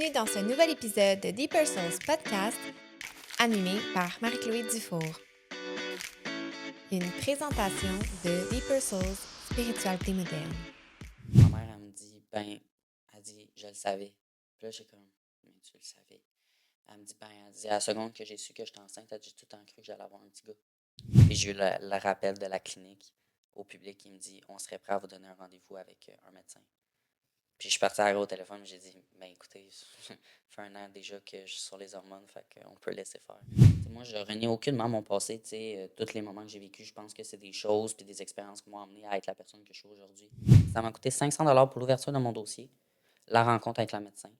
Bienvenue dans ce nouvel épisode de Deeper Souls Podcast, animé par Marie-Chloé Dufour. Une présentation de Deeper Souls Spiritualité moderne. Ma mère, elle me dit, elle dit, je le savais. Puis là, j'ai comme, mais tu le savais. Elle me dit, elle dit, à la seconde que j'ai su que j'étais enceinte, elle dit, j'ai tout le temps cru que j'allais avoir un petit gars. Puis j'ai eu le rappel de la clinique au public qui me dit, on serait prêt à vous donner un rendez-vous avec un médecin. Puis je suis parti à au téléphone, j'ai dit, écoutez, ça fait un an déjà que je suis sur les hormones, fait qu'on peut laisser faire. T'sais, moi, je renie aucunement mon passé, tous les moments que j'ai vécu, je pense que c'est des choses puis des expériences qui m'ont amené à être la personne que je suis aujourd'hui. Ça m'a coûté 500 $ pour l'ouverture de mon dossier, la rencontre avec la médecin,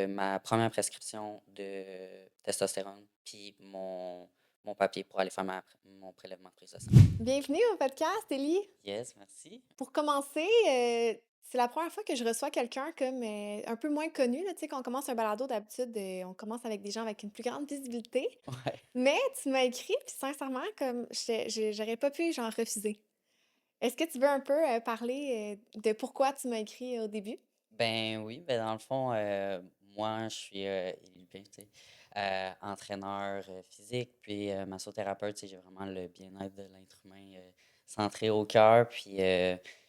ma première prescription de testostérone, puis mon papier pour aller faire mon prélèvement de prise de sang. Bienvenue au podcast, Ellie. Yes, merci. Pour commencer, c'est la première fois que je reçois quelqu'un comme un peu moins connu. Là, tu sais, quand on commence un balado, d'habitude, on commence avec des gens avec une plus grande visibilité. Ouais. Mais tu m'as écrit, puis sincèrement, comme j'aurais pas pu genre refuser. Est-ce que tu veux un peu parler de pourquoi tu m'as écrit au début? Ben oui, dans le fond, moi, je suis Élie Lupin, tu sais, entraîneur physique, puis massothérapeute, tu sais, j'ai vraiment le bien-être de l'être humain centré au cœur, puis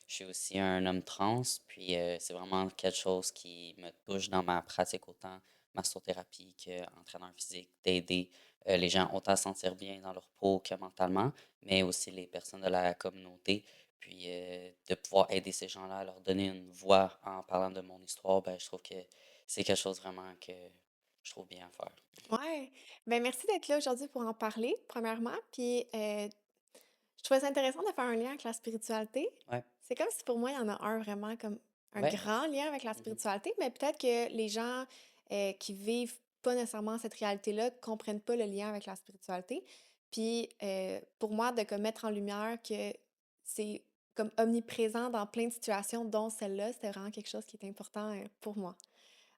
je suis aussi un homme trans, puis c'est vraiment quelque chose qui me touche dans ma pratique, autant massothérapie qu'entraîneur physique, d'aider les gens autant à se sentir bien dans leur peau que mentalement, mais aussi les personnes de la communauté. Puis de pouvoir aider ces gens-là à leur donner une voix en parlant de mon histoire, je trouve que c'est quelque chose vraiment que je trouve bien à faire. Ouais. Ben merci d'être là aujourd'hui pour en parler, premièrement. Puis je trouvais ça intéressant de faire un lien avec la spiritualité. Ouais, C'est comme si pour moi, il y en a un vraiment comme un ouais, grand lien avec la mhm, spiritualité, mais peut-être que les gens qui vivent pas nécessairement cette réalité-là comprennent pas le lien avec la spiritualité. Puis pour moi, de comme mettre en lumière que c'est comme omniprésent dans plein de situations, dont celle-là, c'était vraiment quelque chose qui est important pour moi.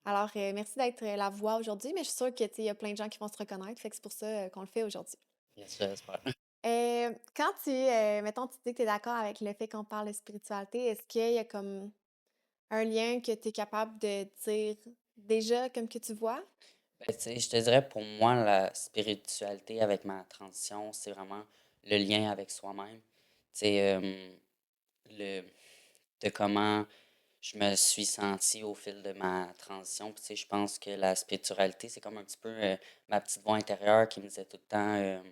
Alors, merci d'être la voix aujourd'hui, mais je suis sûre que, tu sais, il y a plein de gens qui vont se reconnaître, fait que c'est pour ça qu'on le fait aujourd'hui. yes, j'espère. Quand mettons, tu dis que tu es d'accord avec le fait qu'on parle de spiritualité, est-ce qu'il y a comme un lien que tu es capable de dire déjà comme que tu vois? Tu sais, je te dirais pour moi, la spiritualité avec ma transition, c'est vraiment le lien avec soi-même. Tu sais, le, de comment je me suis senti au fil de ma transition. Puis, tu sais, je pense que la spiritualité, c'est comme un petit peu ma petite voix intérieure qui me disait tout le temps, tu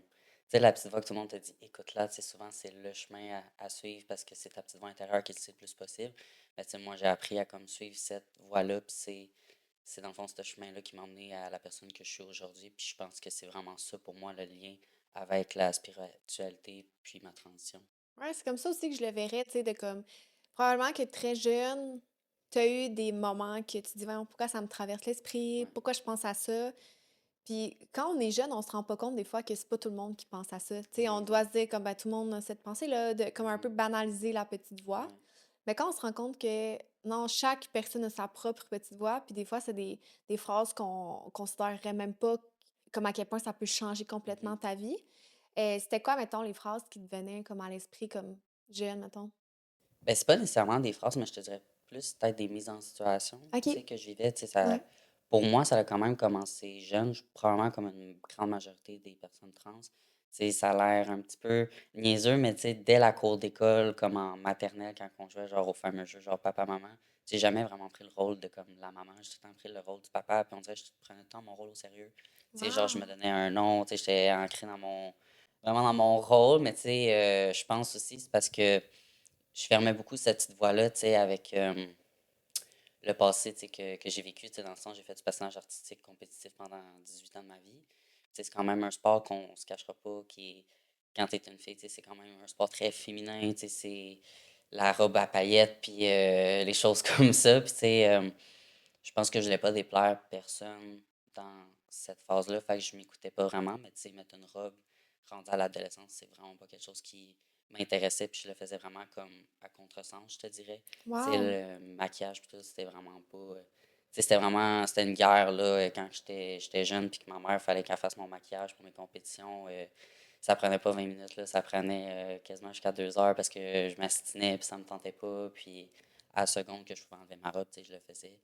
sais, la petite voix que tout le monde te dit, écoute là, tu sais, souvent c'est le chemin à suivre parce que c'est ta petite voix intérieure qui le sait le plus possible. Mais tu sais, moi, j'ai appris à comme suivre cette voie-là, puis c'est dans le fond ce chemin-là qui m'a emmené à la personne que je suis aujourd'hui. Puis je pense que c'est vraiment ça pour moi, le lien avec la spiritualité, puis ma transition. Ouais, c'est comme ça aussi que je le verrais, tu sais, de comme, probablement que très jeune, tu as eu des moments que tu te dis, Voyons, pourquoi ça me traverse l'esprit, Ouais. pourquoi je pense à ça. Puis quand on est jeune, on se rend pas compte des fois que c'est pas tout le monde qui pense à ça. Tu sais, on Mhm, doit se dire comme ben, tout le monde a cette pensée-là, de comme un peu mhm, banaliser la petite voix. ouais, Mais quand on se rend compte que non, chaque personne a sa propre petite voix, puis des fois, c'est des phrases qu'on considérerait même pas comme à quel point ça peut changer mhm. complètement ta vie. C'était quoi, mettons, les phrases qui te venaient comme à l'esprit comme jeune, mettons? C'est pas nécessairement des phrases, mais je te dirais plus peut-être des mises en situation, OK. que je vivais, ça Ouais. pour moi, ça a quand même commencé jeune, probablement comme une grande majorité des personnes trans. Tu sais, ça a l'air un petit peu niaiseux, mais tu sais, dès la cour d'école, comme en maternelle, quand on jouait genre au fameux jeu, genre papa-maman, j'ai jamais vraiment pris le rôle de comme la maman, j'ai tout le temps pris le rôle du papa, puis on dirait que je prenais tout le temps mon rôle au sérieux. Tu sais, genre, je me Wow. donnais un nom, tu sais, j'étais ancré vraiment dans mon rôle, mais tu sais, je pense aussi, c'est parce que je fermais beaucoup cette petite voie-là, tu sais, avec le passé, tu sais, que j'ai vécu, tu sais, dans le sens, j'ai fait du patinage artistique compétitif pendant 18 ans de ma vie. Tu sais, c'est quand même un sport qu'on se cachera pas, quand tu es une fille, tu sais, c'est quand même un sport très féminin, tu sais, c'est la robe à paillettes, puis les choses comme ça. Puis, tu sais, je pense que je voulais pas déplaire personne dans cette phase-là, fait que je m'écoutais pas vraiment, mais tu sais, mettre une robe rendue à l'adolescence, c'est vraiment pas quelque chose qui m'intéressait, puis je le faisais vraiment comme à contresens, je te dirais. Tu sais, Wow. le maquillage, puis tout, c'était vraiment pas. Tu sais, c'était une guerre, là, quand j'étais jeune, puis que ma mère, fallait qu'elle fasse mon maquillage pour mes compétitions. Ça prenait pas 20 minutes, là, ça prenait quasiment jusqu'à 2 heures parce que je m'astinais, puis ça me tentait pas, puis à la seconde que je pouvais enlever ma robe, tu sais, je le faisais.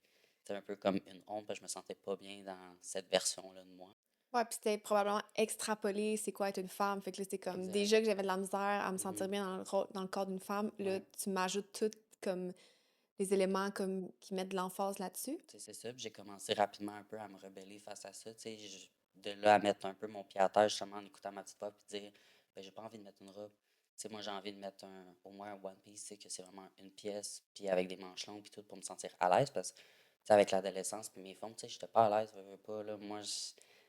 Tu c'était un peu comme une honte parce que je me sentais pas bien dans cette version-là de moi. Ouais, puis c'était probablement extrapolé, c'est quoi être une femme. Fait que là, c'est comme Exact. déjà que j'avais de la misère à me sentir Mhm. bien dans le corps d'une femme. Là, Ouais. tu m'ajoutes tout comme les éléments comme qui mettent de l'emphase là-dessus. Tu sais, c'est ça. Puis j'ai commencé rapidement un peu à me rebeller face à ça. Tu sais, de là à mettre un peu mon pied à terre, justement, en écoutant ma petite voix, puis dire, ben, j'ai pas envie de mettre une robe. Tu sais, moi, j'ai envie de mettre au moins un one piece, tu sais, que c'est vraiment une pièce, puis avec des manches longues, puis tout, pour me sentir à l'aise. Parce que, tu sais, avec l'adolescence, puis mes formes, tu sais, j'étais pas à l'aise, veux pas, là. Moi,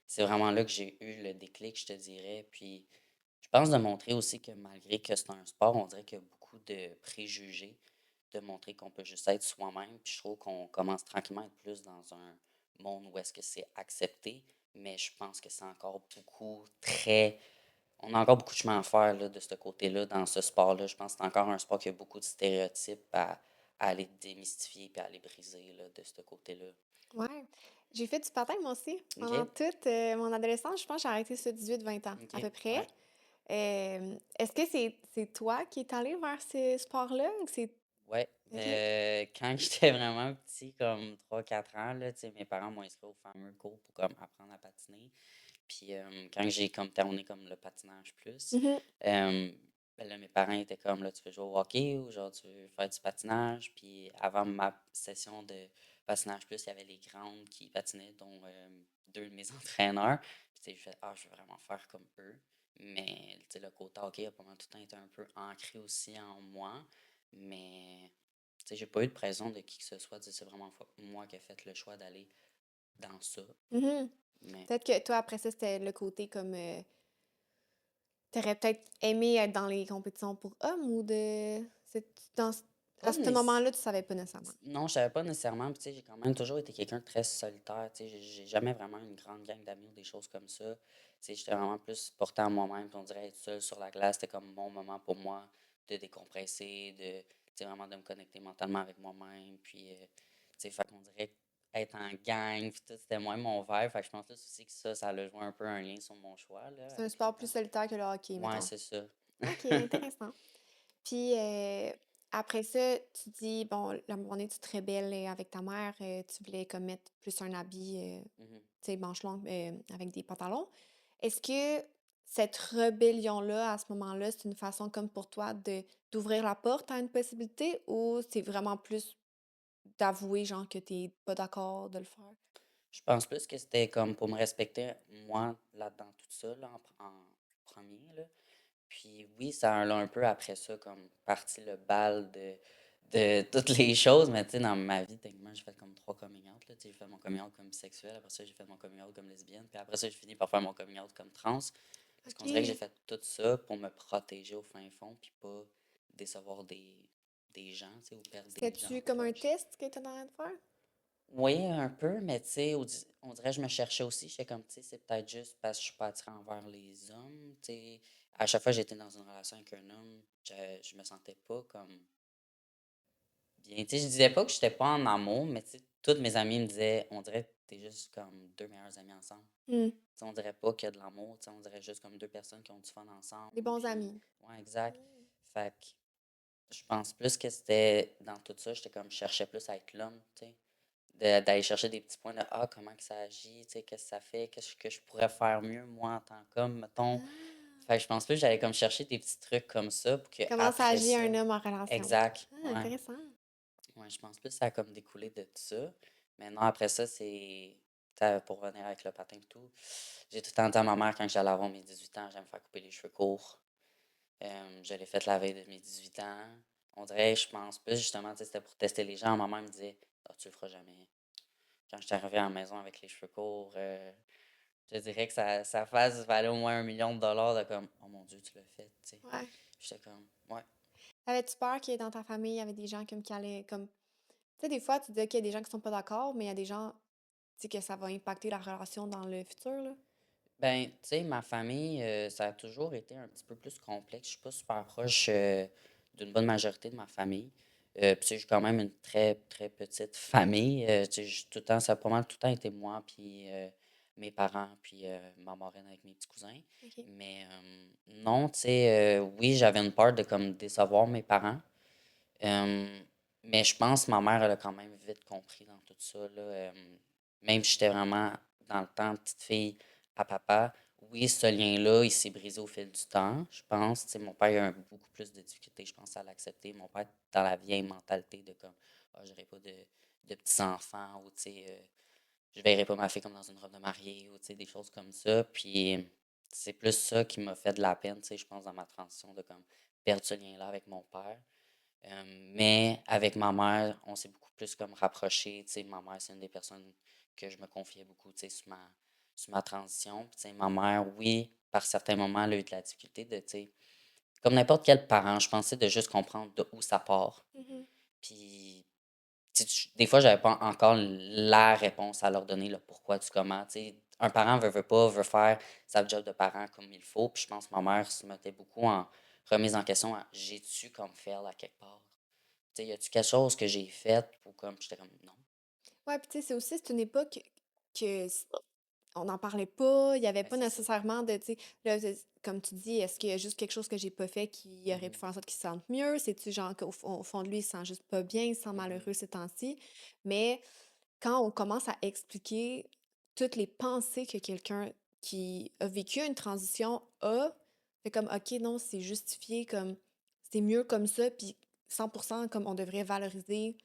c'est vraiment là que j'ai eu le déclic, je te dirais. Puis, je pense de montrer aussi que malgré que c'est un sport, on dirait qu'il y a beaucoup de préjugés de montrer qu'on peut juste être soi-même. Puis je trouve qu'on commence tranquillement à être plus dans un monde où est-ce que c'est accepté, mais je pense que c'est encore beaucoup très... On a encore beaucoup de chemin à faire là, de ce côté-là, dans ce sport-là. Je pense que c'est encore un sport qui a beaucoup de stéréotypes à aller démystifier et à aller briser là, de ce côté-là. Ouais. J'ai fait du patin, moi aussi. OK? Pendant toute mon adolescence, je pense que j'ai arrêté ça 18-20 ans, OK? à peu près. Ouais. Est-ce que c'est toi qui es allé vers ce sport-là ou c'est... Ouais, OK. quand j'étais vraiment petit, comme 3 4 ans, là, tu sais, mes parents m'ont inscrit au fameux cours pour comme apprendre à patiner. Puis quand j'ai comme terminé comme le patinage plus, Mhm. ben là, mes parents étaient comme là, tu veux jouer au hockey ou genre tu veux faire du patinage. Puis avant ma session de patinage plus, il y avait les grandes qui patinaient, dont deux de mes entraîneurs. Puis tu sais, je fais, ah, je veux vraiment faire comme eux. Mais tu sais, le côté hockey a pendant tout le temps été un peu ancré aussi en moi. Mais tu sais, j'ai pas eu de pression de qui que ce soit. Tu sais, c'est vraiment moi qui ai fait le choix d'aller dans ça. Mhm. Mais Peut-être que toi, après ça, c'était le côté comme... t'aurais peut-être aimé être dans les compétitions pour hommes ou de... Dans, à pas ce moment-là, tu savais pas nécessairement. non, je savais pas nécessairement. Puis, tu sais, j'ai quand même toujours été quelqu'un de très solitaire. Tu sais, j'ai jamais vraiment une grande gang d'amis ou des choses comme ça. Tu sais, j'étais vraiment plus porté à moi-même. Puis on dirait être seul sur la glace, c'était comme mon moment pour moi de décompresser, tu sais, vraiment de me connecter mentalement avec moi-même. Puis, tu sais, fait qu'on dirait être en gang, puis tout, c'était moins mon verre. Fait que je pense aussi que ça a joué un peu un lien sur mon choix, là, C'est un avec le sport plus temps. solitaire que le hockey, Ouais, mettons. c'est ça. OK, intéressant. Puis après ça, tu dis, bon, la journée, tu te rebelles avec ta mère, tu voulais comme mettre plus un habit, Mhm. tu sais, manches longues avec des pantalons. Est-ce que cette rébellion-là, à ce moment-là, c'est une façon comme pour toi de d'ouvrir la porte à une possibilité ou c'est vraiment plus d'avouer, genre, que t'es pas d'accord de le faire? Je pense plus que c'était comme pour me respecter, moi, là-dedans, tout ça, là, en premier, là. Puis oui, ça a un peu après ça, comme parti le bal de toutes les choses, mais tu sais, dans ma vie, techniquement, j'ai fait comme 3 coming out, là. Tu sais, j'ai fait mon coming out comme bisexuel, après ça, j'ai fait mon coming out comme lesbienne, puis après ça, j'ai fini par faire mon coming out comme trans, parce qu'on dirait que j'ai OK. fait tout ça pour me protéger au fin fond, puis pas décevoir des gens, tu sais, ou perdre des gens C'était-tu comme un proches. test que tu en train de faire? Oui, un peu, mais tu sais, on dirait que je me cherchais aussi. J'étais comme, tu sais, c'est peut-être juste parce que je suis pas attirée envers les hommes. Tu sais, à chaque fois que j'étais dans une relation avec un homme, je me sentais pas comme bien. Tu sais, je disais pas que j'étais pas en amour, mais tu sais, toutes mes amies me disaient, on dirait que t'es juste comme deux meilleurs amis ensemble. Hmm. Tu sais, on dirait pas qu'il y a de l'amour, tu sais, on dirait juste comme deux personnes qui ont du fun ensemble. Les bons Puis, amis. ouais, exact. Hmm. Fait que je pense plus que c'était dans tout ça, j'étais comme, je cherchais plus à être l'homme, tu sais d'aller chercher des petits points de ah, comment que ça agit, tu sais, qu'est-ce que ça fait, qu'est-ce que je pourrais faire mieux, moi, en tant qu'homme, mettons. Ah! Fait que je pense plus que j'allais comme chercher des petits trucs comme ça pour que Comment ça après agit ça. un homme en relation? Exact, Ah, ouais. intéressant. Ouais, je pense plus que ça a comme découlé de tout ça. Maintenant, après ça, c'est. Pour revenir avec le patin et tout, j'ai tout le temps dit à ma mère quand j'allais avoir mes 18 ans, j'allais me faire couper les cheveux courts. Je l'ai fait la veille de mes 18 ans. On dirait, je pense plus justement, tu sais, c'était pour tester les gens. Ma mère me disait, ah, tu le feras jamais. Quand j'étais arrivé à la maison avec les cheveux courts, je dirais que sa face valait au moins 1 million de dollars de comme oh mon Dieu, tu l'as fait, tu sais. Ouais. J'étais comme ouais. Avais-tu peur que dans ta famille, il y avait des gens comme qui allaient comme... Tu sais, des fois, tu dis, OK, il y a des gens qui sont pas d'accord, mais il y a des gens, tu sais, que ça va impacter la relation dans le futur, là. Ben, tu sais, ma famille, ça a toujours été un petit peu plus complexe. Je suis pas super proche d'une bonne majorité de ma famille. Puis tu sais, j'ai quand même une très, très petite famille. Tu sais, tout le temps, ça a pas mal tout le temps été moi, puis mes parents, puis ma marraine avec mes petits cousins. OK. Mais non, tu sais, oui, j'avais une peur de comme décevoir mes parents. Mais je pense que ma mère, elle a quand même vite compris dans tout ça, là. Même si j'étais vraiment, dans le temps, petite fille à papa, oui, ce lien-là, il s'est brisé au fil du temps, je pense. Tu sais, mon père a eu beaucoup plus de difficultés, je pense, à l'accepter. Mon père, dans la vieille mentalité de comme, ah, j'aurais pas de petits-enfants, ou tu sais, je verrais pas ma fille comme dans une robe de mariée, ou tu sais, des choses comme ça. Puis c'est plus ça qui m'a fait de la peine, tu sais, je pense, dans ma transition, de comme perdre ce lien-là avec mon père. Mais avec ma mère, on s'est beaucoup plus comme rapprochés. Tu sais, ma mère, c'est une des personnes que je me confiais beaucoup, tu sais, sur ma transition. Puis, tu sais, ma mère, oui, par certains moments, elle a eu de la difficulté de, tu sais, comme n'importe quel parent, je pensais de juste comprendre de où ça part. Mhm. Puis, tu sais, des fois, j'avais pas encore la réponse à leur donner, le pourquoi du comment. Tu sais, un parent veut pas, veut faire sa job de parent comme il faut. Puis, je pense que ma mère se mettait beaucoup en remise en question à j'ai-tu comme faire à quelque part? Tu sais, y a-tu quelque chose que j'ai fait ou comme j'étais comme non. Ouais, puis tu sais, c'est une époque que on n'en parlait pas, il y avait Ben, pas c'est ça. nécessairement de, tu sais, là, comme tu dis, est-ce qu'il y a juste quelque chose que j'ai pas fait qui aurait pu Mhm, faire en sorte qu'il se sente mieux? C'est-tu genre au fond de lui, il se sent juste pas bien, il se sent mhm, malheureux ces temps-ci? Mais quand on commence à expliquer toutes les pensées que quelqu'un qui a vécu une transition a, c'est comme, OK, non, c'est justifié, comme, c'est mieux comme ça, puis 100% comme on devrait valoriser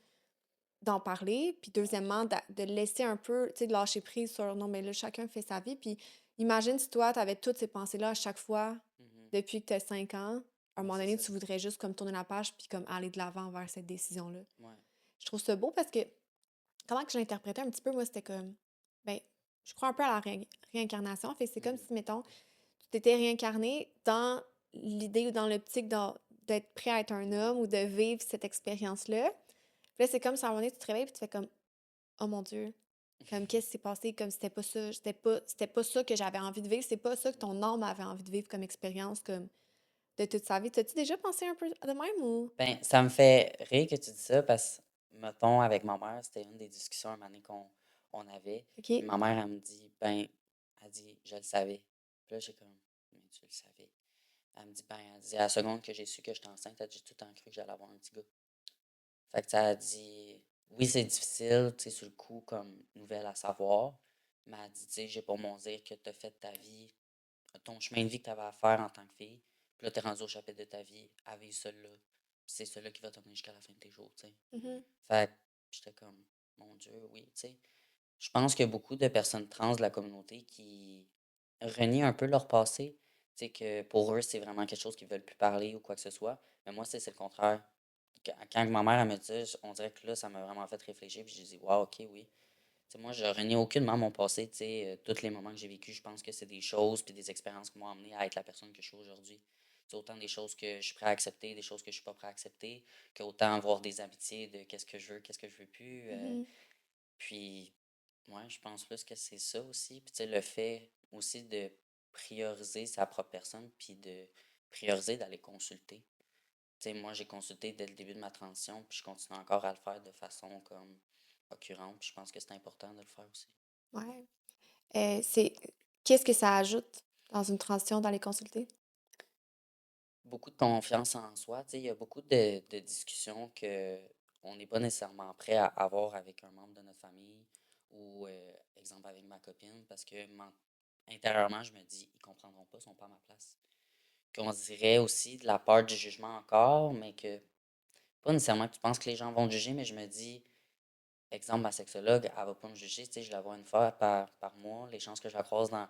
d'en parler. Puis ouais, deuxièmement, de laisser un peu, tu sais, de lâcher prise sur, non, mais là, chacun fait sa vie. Puis imagine si toi, tu avais toutes ces pensées-là à chaque fois mhm, depuis que tu as 5 ans. À un ouais, moment c'est donné, ça. tu voudrais juste comme tourner la page puis comme aller de l'avant vers cette décision-là. Ouais. Je trouve ça beau parce que comment que je l'interprétais un petit peu, moi, c'était comme, ben, je crois un peu à la réincarnation. Fait que c'est comme Mhm, si, mettons, tu t'étais réincarné dans l'idée ou dans l'optique d'être prêt à être un ouais. homme ou de vivre cette expérience-là. Puis là, c'est comme si à un moment donné, tu te réveilles puis tu fais comme, oh mon Dieu, comme qu'est-ce qui s'est passé? Comme c'était pas ça, c'était pas ça que j'avais envie de vivre, c'est pas ça que ton âme avait envie de vivre comme expérience, comme de toute sa vie. T'as-tu déjà pensé un peu de même ou? Ben, ça me fait rire que tu dis ça parce que, mettons, avec ma mère, c'était une des discussions un moment donné qu'on avait. Puis OK. ma mère, elle me dit, ben, elle dit, je le savais. Puis là, j'ai comme, mais tu le savais. Elle me dit, ben, elle dit, à la seconde que j'ai su que j'étais enceinte, elle dit, j'ai tout le temps cru que j'allais avoir un petit gars. Fait que ça a dit, oui, c'est difficile, tu sais, sur le coup, comme nouvelle à savoir. Mais elle dit, tu sais, j'ai pour mon dire que tu as fait ta vie, ton chemin de vie que tu avais à faire en tant que fille. Puis là, tu es rendu au chapitre de ta vie à vivre seul-là. Puis c'est celui-là qui va t'emmener jusqu'à la fin de tes jours, tu sais. Mhm. Fait que j'étais comme, mon Dieu, oui, tu sais. Je pense qu'il y a beaucoup de personnes trans de la communauté qui renient un peu leur passé. Tu sais, que pour eux, c'est vraiment quelque chose qu'ils veulent plus parler ou quoi que ce soit. Mais moi, c'est le contraire. Quand ma mère elle me dit, on dirait que là, ça m'a vraiment fait réfléchir. Puis j'ai dit, wow, ok, oui. Tu sais, moi, je renie aucunement mon passé. Tu sais, tous les moments que j'ai vécu, je pense que c'est des choses puis des expériences qui m'ont amené à être la personne que je suis aujourd'hui. C'est autant des choses que je suis prêt à accepter, des choses que je suis pas prêt à accepter, qu'autant avoir des amitiés de qu'est-ce que je veux, qu'est-ce que je veux plus. Mhm. Puis, ouais, je pense plus que c'est ça aussi. Puis, tu sais, le fait aussi de prioriser sa propre personne, puis de prioriser d'aller consulter. Tu sais, moi, j'ai consulté dès le début de ma transition, puis je continue encore à le faire de façon comme occurrente, puis je pense que c'est important de le faire aussi. Ouais. C'est qu'est-ce que ça ajoute dans une transition d'aller consulter? Beaucoup de confiance en soi, tu sais, il y a beaucoup de discussions que on n'est pas nécessairement prêt à avoir avec un membre de notre famille ou, exemple, avec ma copine, parce que intérieurement, je me dis, ils comprendront pas, ils sont pas à ma place. Qu'on dirait aussi de la peur du jugement encore, mais que pas nécessairement que tu penses que les gens vont te juger, mais je me dis, exemple, ma sexologue, elle va pas me juger, tu sais, je la vois une fois par mois, les chances que je la croise dans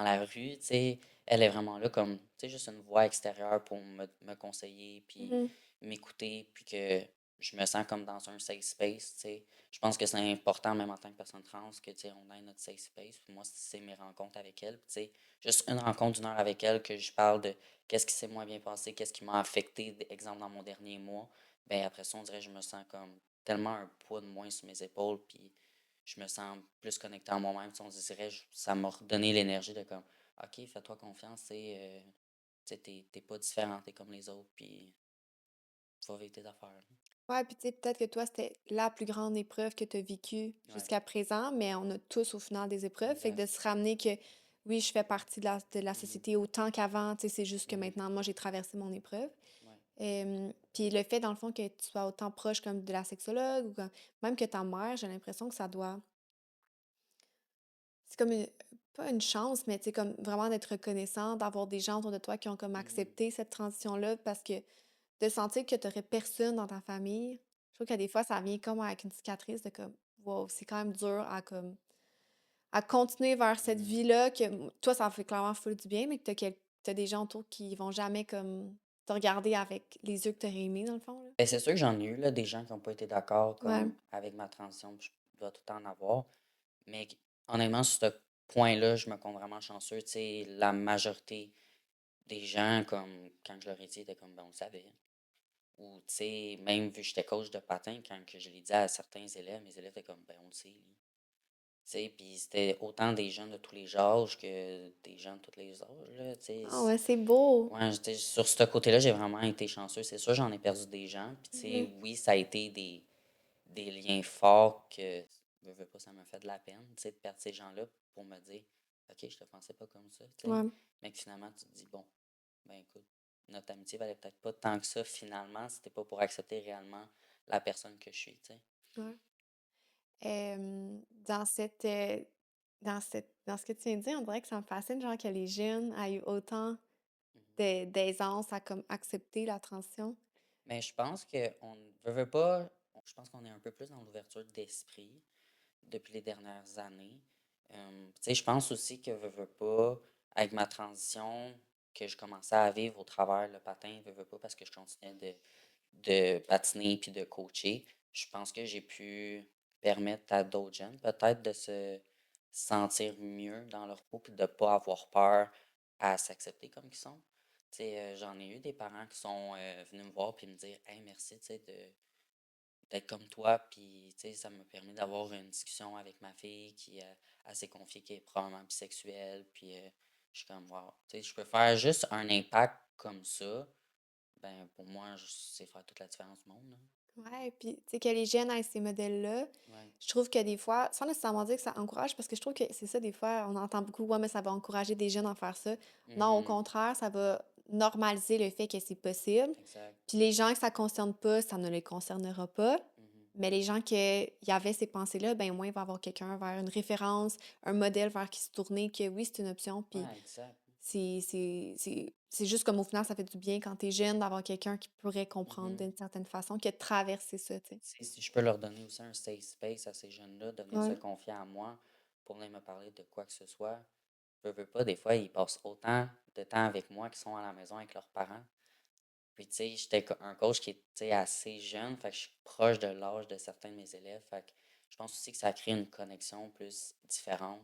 la rue, tu sais, elle est vraiment là comme, tu sais, juste une voix extérieure pour me conseiller, puis Mhm. m'écouter, puis que je me sens comme dans un safe space, tu sais. Je pense que c'est important, même en tant que personne trans, que, tu sais, on ait notre safe space. Puis moi, c'est mes rencontres avec elle, puis, tu sais, juste une rencontre d'une heure avec elle, que je parle de qu'est-ce qui s'est moins bien passé, qu'est-ce qui m'a affecté, exemple, dans mon dernier mois, ben après ça, on dirait que je me sens comme tellement un poids de moins sur mes épaules, puis je me sens plus connecté à moi-même. Tu sais, on dirait, ça m'a redonné l'énergie de comme, OK, fais-toi confiance, tu sais, t'es pas différent, t'es comme les autres, puis tu vas vivre tes affaires. Ouais, puis tu sais, peut-être que toi, c'était la plus grande épreuve que tu as vécue Ouais, jusqu'à présent, mais on a tous au final des épreuves. Fait que exact. de se ramener que oui, je fais partie de la Mhm, société autant qu'avant, tu sais, c'est juste que mhm, maintenant, moi, j'ai traversé mon épreuve. ouais, Puis le fait, dans le fond, que tu sois autant proche comme de la sexologue ou comme même que ta mère, j'ai l'impression que ça doit c'est comme une pas une chance, mais tu sais, comme vraiment d'être reconnaissant, d'avoir des gens autour de toi qui ont comme Mhm. accepté cette transition-là parce que de sentir que tu aurais personne dans ta famille, je trouve que des fois, ça vient comme avec une cicatrice de comme, wow, c'est quand même dur à comme, à continuer vers cette Mhm. vie-là que toi, ça fait clairement full du bien, mais que t'as des gens autour qui vont jamais comme te regarder avec les yeux que t'aurais aimé, dans le fond, là. Ben, c'est sûr que j'en ai eu là, des gens qui n'ont pas été d'accord Ouais, comme avec ma transition, puis je dois tout le temps en avoir. Mais honnêtement, sur ce point-là, je me compte vraiment chanceux. Tu sais, la majorité des gens, comme quand je leur ai dit, étaient comme ben on le savait. Ou tu sais, même vu que j'étais coach de patin, quand que je l'ai dit à certains élèves, mes élèves étaient comme ben on le sait, lui. Tu sais, puis c'était autant des jeunes de tous les âges que des gens de tous les âges, là, tu sais. ah ouais, c'est beau. Ouais, sur ce côté-là, j'ai vraiment été chanceux. C'est sûr, j'en ai perdu des gens. Puis, tu sais, Mhm. oui, ça a été des liens forts que, veux pas, ça m'a fait de la peine, tu sais, de perdre ces gens-là pour me dire, OK, je te pensais pas comme ça, tu sais. Ouais. Mais que finalement, tu te dis, bon, ben écoute, notre amitié valait peut-être pas tant que ça, finalement, c'était pas pour accepter réellement la personne que je suis, tu sais. Ouais. Dans dans ce que tu viens de dire, on dirait que ça me fascine, genre, que les jeunes aient eu autant Mhm. d'aisance à, comme, accepter la transition. Mais je pense qu'on ne veut pas, je pense qu'on est un peu plus dans l'ouverture d'esprit depuis les dernières années. Tu sais, je pense aussi que veux pas, avec ma transition que je commençais à vivre au travers le patin, veux pas, parce que je continuais de patiner puis de coacher, je pense que j'ai pu permettre à d'autres jeunes peut-être de se sentir mieux dans leur peau puis de ne pas avoir peur à s'accepter comme ils sont. Tu sais, j'en ai eu des parents qui sont venus me voir puis me dire hey, merci, tu sais, d'être comme toi, puis tu sais, ça m'a permis d'avoir une discussion avec ma fille qui elle s'est confiée qu'elle est probablement bisexuelle, puis je suis comme, wow, tu sais, je peux faire juste un impact comme ça, ben pour moi, c'est faire toute la différence du monde, là. Ouais, puis, tu sais, que les jeunes aient ces modèles-là, Ouais. je trouve que des fois, sans nécessairement dire que ça encourage, parce que je trouve que c'est ça, des fois, on entend beaucoup, ouais, mais ça va encourager des jeunes à faire ça. Non, au Mhm. contraire, ça va normaliser le fait que c'est possible. Exact. Puis les gens que ça concerne pas, ça ne les concernera pas. Mhm. Mais les gens qui y avaient ces pensées-là, ben au moins, il va y avoir quelqu'un vers une référence, un modèle vers qui se tourner, que oui, c'est une option. Puis Ouais, exact. c'est juste comme au final, ça fait du bien quand t'es jeune d'avoir quelqu'un qui pourrait comprendre Mhm. d'une certaine façon, qui a traversé ça, tu sais. Tu sais, si je peux leur donner aussi un safe space à ces jeunes-là, de venir se Ouais. confier à moi pour venir me parler de quoi que ce soit, veux pas, des fois, ils passent autant de temps avec moi qu'ils sont à la maison avec leurs parents. Puis, tu sais, j'étais un coach qui est, tu sais, assez jeune, fait que je suis proche de l'âge de certains de mes élèves. Fait que je pense aussi que ça crée une connexion plus différente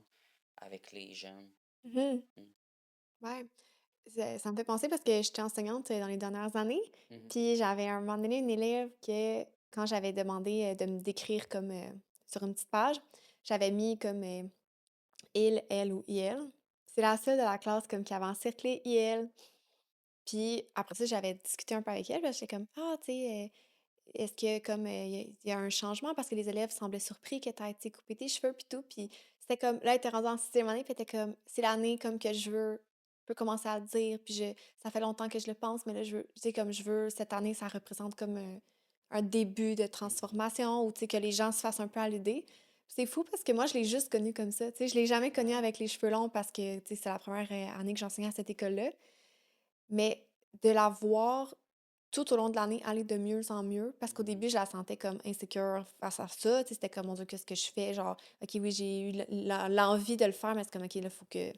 avec les jeunes. Mhm. Mm. Ouais. Ça me fait penser parce que j'étais enseignante dans les dernières années. Mhm. Puis j'avais un moment donné une élève que, quand j'avais demandé de me décrire comme sur une petite page, j'avais mis comme il, elle ou il. C'est la seule de la classe comme qui avait encerclé il. Puis après ça, j'avais discuté un peu avec elle. Puis j'étais comme, ah, tu sais, est-ce que comme il y a un changement parce que les élèves semblaient surpris que tu aies coupé tes cheveux puis tout. Puis c'était comme, là, elle était rendue en sixième année, puis elle était comme, c'est l'année comme que je veux, peux commencer à le dire. Puis ça fait longtemps que je le pense, mais là, je veux, tu sais, comme je veux, cette année, ça représente comme un début de Mhm. transformation ou tu sais, que les gens se fassent un peu à l'idée. C'est fou parce que moi, je l'ai juste connu comme ça. Tu sais, je l'ai jamais connu Ouais. avec les cheveux longs parce que, tu sais, c'est la première année que j'enseignais à cette école-là. Mais de la voir tout au long de l'année aller de mieux en mieux, parce qu'au Mhm. début, je la sentais comme insécure face à ça. Tu sais, c'était comme, mon Dieu, qu'est-ce que je fais? Genre, OK, oui, j'ai eu l'envie de le faire, mais c'est comme, OK, là, faut que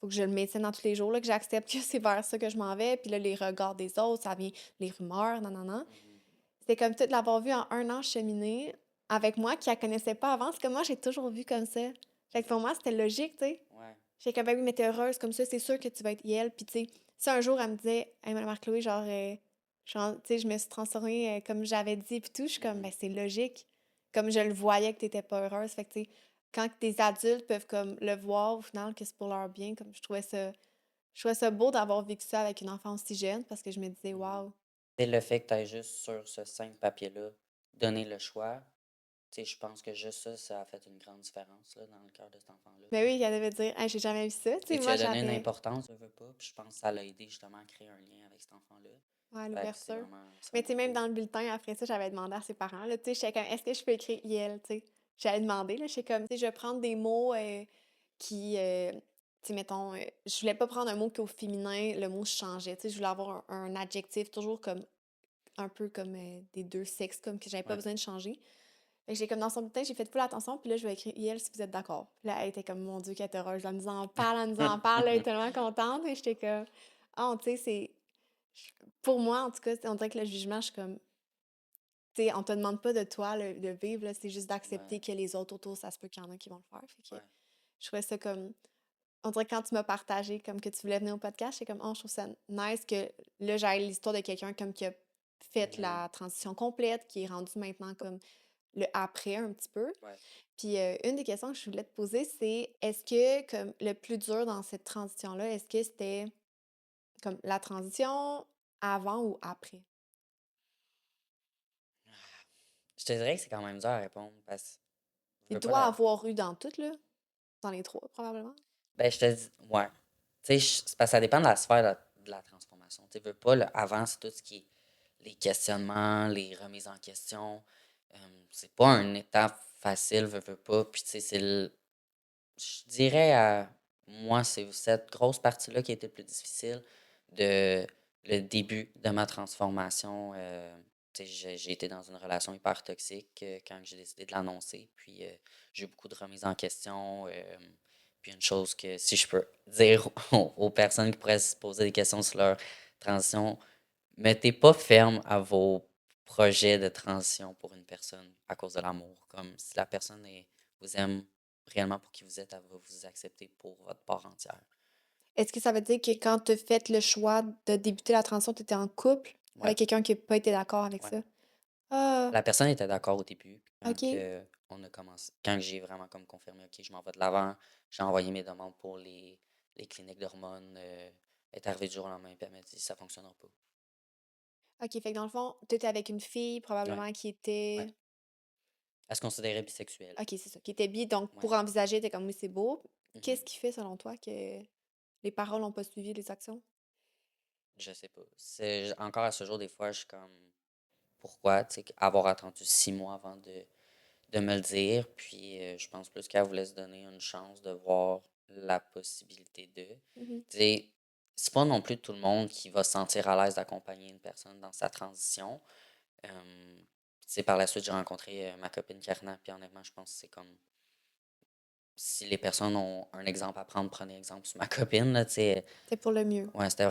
je le maintienne dans tous les jours, là, que j'accepte que c'est vers ça que je m'en vais. Puis là, les regards des autres, ça vient, les rumeurs, non, non, non. Mhm. C'était comme tout l'avoir vue en un an cheminer avec moi, qui la connaissait pas avant. C'est comme moi, j'ai toujours vu comme ça. Fait que pour moi, c'était logique, tu sais. Ouais. J'étais comme, ben oui, mais t'es heureuse comme ça, c'est sûr que tu vas être elle. Puis, tu sais, si un jour, elle me disait, hey, Marie-Chloé, genre, tu sais, je me suis transformée comme j'avais dit, puis tout, je suis comme, ben Mhm. c'est logique. Comme je le voyais que t'étais pas heureuse. Fait que, tu sais, quand des adultes peuvent, comme, le voir au final, que c'est pour leur bien, comme, je trouvais ça beau d'avoir vécu ça avec une enfant aussi jeune, parce que je me disais, Mhm. waouh. C'est le fait que tu aies juste sur ce simple papier-là donné le choix, sais, je pense que juste ça, ça a fait une grande différence là, dans le cœur de cet enfant-là. Ben oui, il devait dire, hey, j'ai jamais vu ça. Tu Et sais, tu moi, as donné une j'avais importance, veux pas, puis je pense que ça l'a aidé justement à créer un lien avec cet enfant-là. ouais, Fait que l'ouverture. c'est Mais tu sais, vraiment même cool. dans le bulletin, après ça, j'avais demandé à ses parents, là, tu sais, j'étais comme, est-ce que je peux écrire IL, tu sais? J'avais demandé, là, j'étais comme, tu sais, je vais prendre des mots qui, tu sais, mettons, je voulais pas prendre un mot qu'au féminin, le mot changeait, tu sais, je voulais avoir un adjectif toujours comme, un peu comme des deux sexes, comme que j'avais pas Ouais. besoin de changer. Fait que j'ai comme dans son bulletin, j'ai fait full attention, puis là, je vais écrire IL si vous êtes d'accord. Puis là, elle était comme, mon Dieu, qu'elle est heureuse. Elle nous en parle, elle est tellement contente. Et j'étais comme, ah, tu sais, pour moi, en tout cas, on dirait que le jugement, je suis comme, tu sais, on te demande pas de toi le vivre, là, c'est juste d'accepter Ouais, que les autres autour, ça se peut qu'il y en a qui vont le faire. Fait que ouais, je trouvais ça comme, on dirait que quand tu m'as partagé comme que tu voulais venir au podcast, j'étais comme, oh, je trouve ça nice que là, j'ai l'histoire de quelqu'un comme qui a fait mhm, la transition complète, qui est rendu maintenant comme le après un petit peu. ouais. Puis une des questions que je voulais te poser, c'est est-ce que comme le plus dur dans cette transition-là, est-ce que c'était comme la transition avant ou après? Je te dirais que c'est quand même dur à répondre parce que je Il veux pas doit la. avoir eu dans toutes, là. Dans les trois, probablement. Ben, je te dis, ouais. Tu sais, c'est parce que ça dépend de la sphère de la transformation. Tu sais, veux pas, avant, c'est tout ce qui est les questionnements, les remises en question. C'est pas un état facile, veux pas. Puis, tu sais, je dirais à moi, c'est cette grosse partie-là qui a été le plus difficile de le début de ma transformation. Tu sais, j'ai été dans une relation hyper toxique quand j'ai décidé de l'annoncer. Puis j'ai eu beaucoup de remises en question. Puis une chose que si je peux dire aux personnes qui pourraient se poser des questions sur leur transition, mettez pas ferme à vos projets de transition pour une personne à cause de l'amour. Comme si la personne vous aime réellement pour qui vous êtes, elle va vous accepter pour votre part entière. Est-ce que ça veut dire que quand tu as fait le choix de débuter la transition, tu étais en couple Ouais, avec quelqu'un qui n'a pas été d'accord avec ouais. ça? Ah, La personne était d'accord au début. OK. On a commencé, quand j'ai vraiment comme confirmé, OK, je m'en vais de l'avant, j'ai envoyé mes demandes pour les cliniques d'hormones. Elle est arrivée du jour au lendemain, puis elle m'a dit, ça fonctionnera pas. OK, fait que dans le fond, tu étais avec une fille Ouais, probablement qui ouais. était Elle se considérait bisexuelle. OK, c'est ça, qui était bi, donc Ouais. pour envisager, tu comme: «Oui, c'est beau». Mhm. Qu'est-ce qui fait selon toi que les paroles n'ont pas suivi les actions? Je sais pas. Encore à ce jour, des fois, je suis comme, pourquoi, tu sais, avoir attendu 6 mois avant de me le dire. Puis je pense plus qu'elle voulait se donner une chance de voir la possibilité de. Mmh. Tu sais, c'est pas non plus tout le monde qui va se sentir à l'aise d'accompagner une personne dans sa transition. Tu sais, par la suite, j'ai rencontré ma copine Karina, puis honnêtement, je pense que c'est comme si les personnes ont un exemple à prendre, prenez exemple sur ma copine, là, tu sais. C'est pour le mieux. Ouais, ça a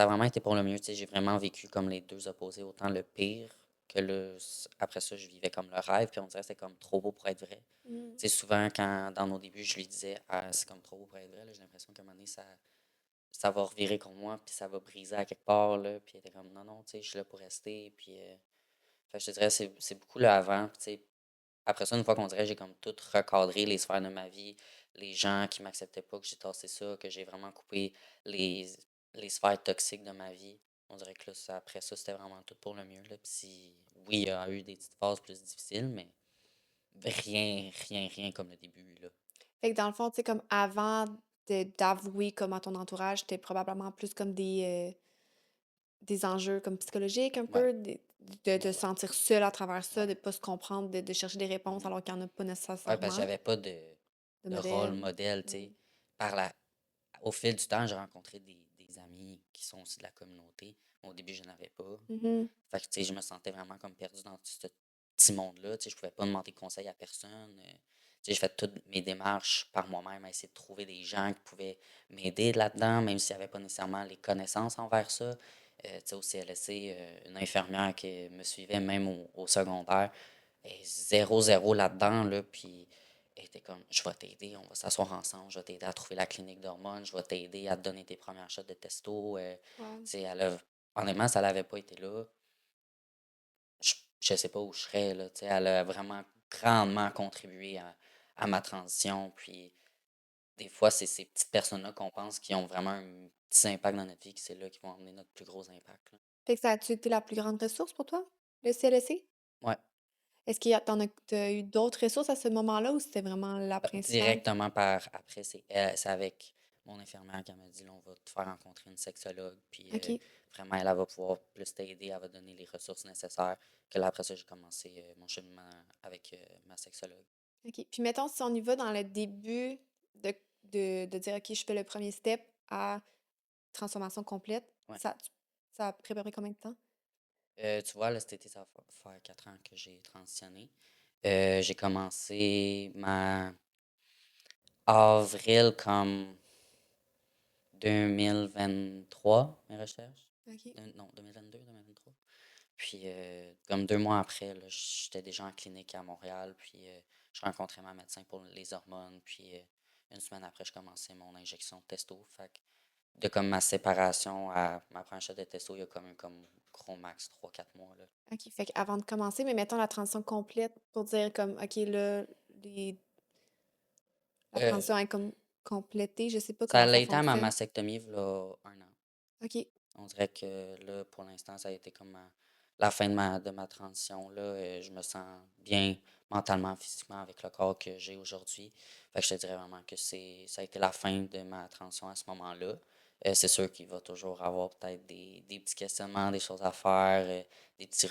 vraiment été pour le mieux, tu sais. J'ai vraiment vécu comme les deux opposés, autant le pire que après ça, je vivais comme le rêve, puis on dirait que c'est comme trop beau pour être vrai. Mmh. Tu sais, souvent, quand dans nos débuts, je lui disais, ah, c'est comme trop beau pour être vrai, là, j'ai l'impression qu'à un moment donné, ça va revirer contre moi, puis ça va briser à quelque part, là. Puis elle était comme, non, non, tu sais, je suis là pour rester. Puis, fait, je te dirais, c'est beaucoup le avant. Puis, tu sais, après ça, une fois qu'on dirait, j'ai comme tout recadré les sphères de ma vie, les gens qui m'acceptaient pas, que j'ai tassé ça, que j'ai vraiment coupé les, les sphères toxiques de ma vie. On dirait que là, après ça, c'était vraiment tout pour le mieux, là. Puis, oui, il y a eu des petites phases plus difficiles, mais rien, rien, rien comme le début, là. Fait que dans le fond, tu sais, comme avant d'avouer comme à ton entourage, c'était probablement plus comme des enjeux comme psychologiques un Ouais, peu, de ouais, te ouais. sentir seul à travers ça, Ouais. de pas se comprendre, de chercher des réponses Mhm. alors qu'il y en a pas Ouais, parce que nécessairement, j'avais pas de de rôle modèle. modèle, tu sais. Mmh. Par la, Au fil du temps, j'ai rencontré des amis qui sont aussi de la communauté. Au début, je n'avais pas. Mmh. Fait que, tu sais, je me sentais vraiment comme perdu dans ce petit monde-là. Tu sais, je pouvais pas demander conseil à personne. Tu sais, je fais toutes mes démarches par moi-même à essayer de trouver des gens qui pouvaient m'aider là-dedans, même s'il n'y avait pas nécessairement les connaissances envers ça. Tu sais, au CLSC, une infirmière qui me suivait même au secondaire, et zéro, zéro là-dedans, là, puis elle était comme, je vais t'aider, on va s'asseoir ensemble, je vais t'aider à trouver la clinique d'hormones, je vais t'aider à te donner tes premières shots de testo. Wow. Tu sais, honnêtement, si elle n'avait pas été là, je sais pas où je serais, là, tu sais, elle a vraiment grandement contribué à ma transition, puis des fois, c'est ces petites personnes-là qu'on pense qui ont vraiment un petit impact dans notre vie, que c'est là qui vont amener notre plus gros impact, là. Fait que ça a-tu été la plus grande ressource pour toi, le CLSC? Ouais, Est-ce qu'il y a tu eu d'autres ressources à ce moment-là ou c'était vraiment la principale? Directement par après, c'est avec mon infirmière qui m'a dit, là, on va te faire rencontrer une sexologue, puis OK, vraiment, elle va pouvoir plus t'aider, elle va donner les ressources nécessaires. Que là, après ça, j'ai commencé mon cheminement avec ma sexologue. OK. Puis mettons, si on y va dans le début de de dire: «OK, je fais le premier step à transformation complète», Ouais. ça a pris à peu près combien de temps? Tu vois, là, cet été, ça va faire 4 ans que j'ai transitionné. J'ai commencé ma avril comme 2023, mes recherches. OK. Non, 2022, 2023. Puis, comme 2 mois après, là, j'étais déjà en clinique à Montréal. Puis, je rencontrais ma médecin pour les hormones. Puis, une semaine après, je commençais mon injection de testo. Fait que de comme ma séparation à ma première shot de testo, il y a comme gros max 3 4 mois, là. OK, fait qu'avant de commencer, mais mettons la transition complète pour dire comme: «OK, là, les la Euh, transition est comme complétée», je sais pas Ça comment l'a ça été à ma fonctionne. mastectomie, là, 1 an. OK. On dirait que là, pour l'instant, ça a été comme la fin de ma transition. Là, je me sens bien mentalement, physiquement avec le corps que j'ai aujourd'hui. Fait que je te dirais vraiment que ça a été la fin de ma transition à ce moment-là. C'est sûr qu'il va toujours avoir peut-être des petits questionnements, des choses à faire, des petits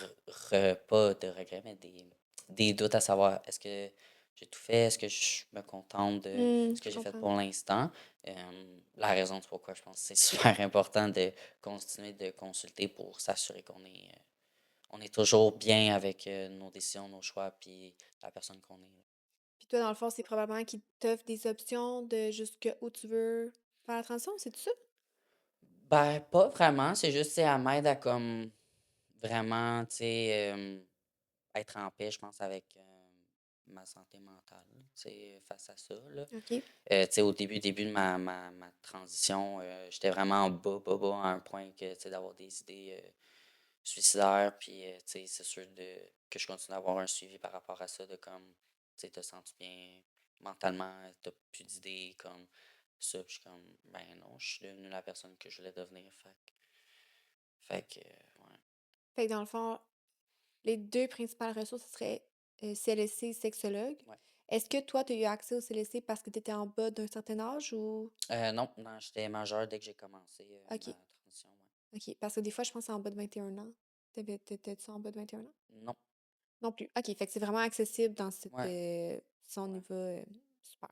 pas de regrets, mais des doutes à savoir est-ce que j'ai tout fait, est-ce que je me contente de Mmh, ce que je j'ai fait comprends. pour l'instant. La raison du pourquoi je pense que c'est super important de continuer de consulter pour s'assurer on est toujours bien avec nos décisions, nos choix, puis la personne qu'on est, là. Puis toi, dans le fond, c'est probablement qu'ils t'offrent des options de jusqu'où tu veux faire la transition, c'est-tu ça? Ben, pas vraiment, c'est juste, tu sais, elle m'aide à comme vraiment, tu sais, être en paix, je pense, avec ma santé mentale, là, tu sais, face à ça, là. OK. Tu sais, au début de ma transition, j'étais vraiment en bas, bas, bas, à un point que, tu sais, d'avoir des idées suicidaires. Puis, tu sais, c'est sûr que je continue à avoir un suivi par rapport à ça, de comme, tu sais, te sens bien mentalement, t'as plus d'idées comme ça. Puis je suis comme, ben non, je suis devenu la personne que je voulais devenir. Fait que, ouais. Fait que dans le fond, les 2 principales ressources, ce serait, CLSC, sexologue. Ouais. Est-ce que toi, tu as eu accès au CLSC parce que tu étais en bas d'un certain âge ou Non, non, j'étais majeur dès que j'ai commencé ma OK, transition. Ouais. OK. Parce que des fois, je pense que c'est en bas de 21 ans. T'étais-tu en bas de 21 ans? Non, Non plus. OK, fait que c'est vraiment accessible dans cette, ouais, si on y ouais, va, super.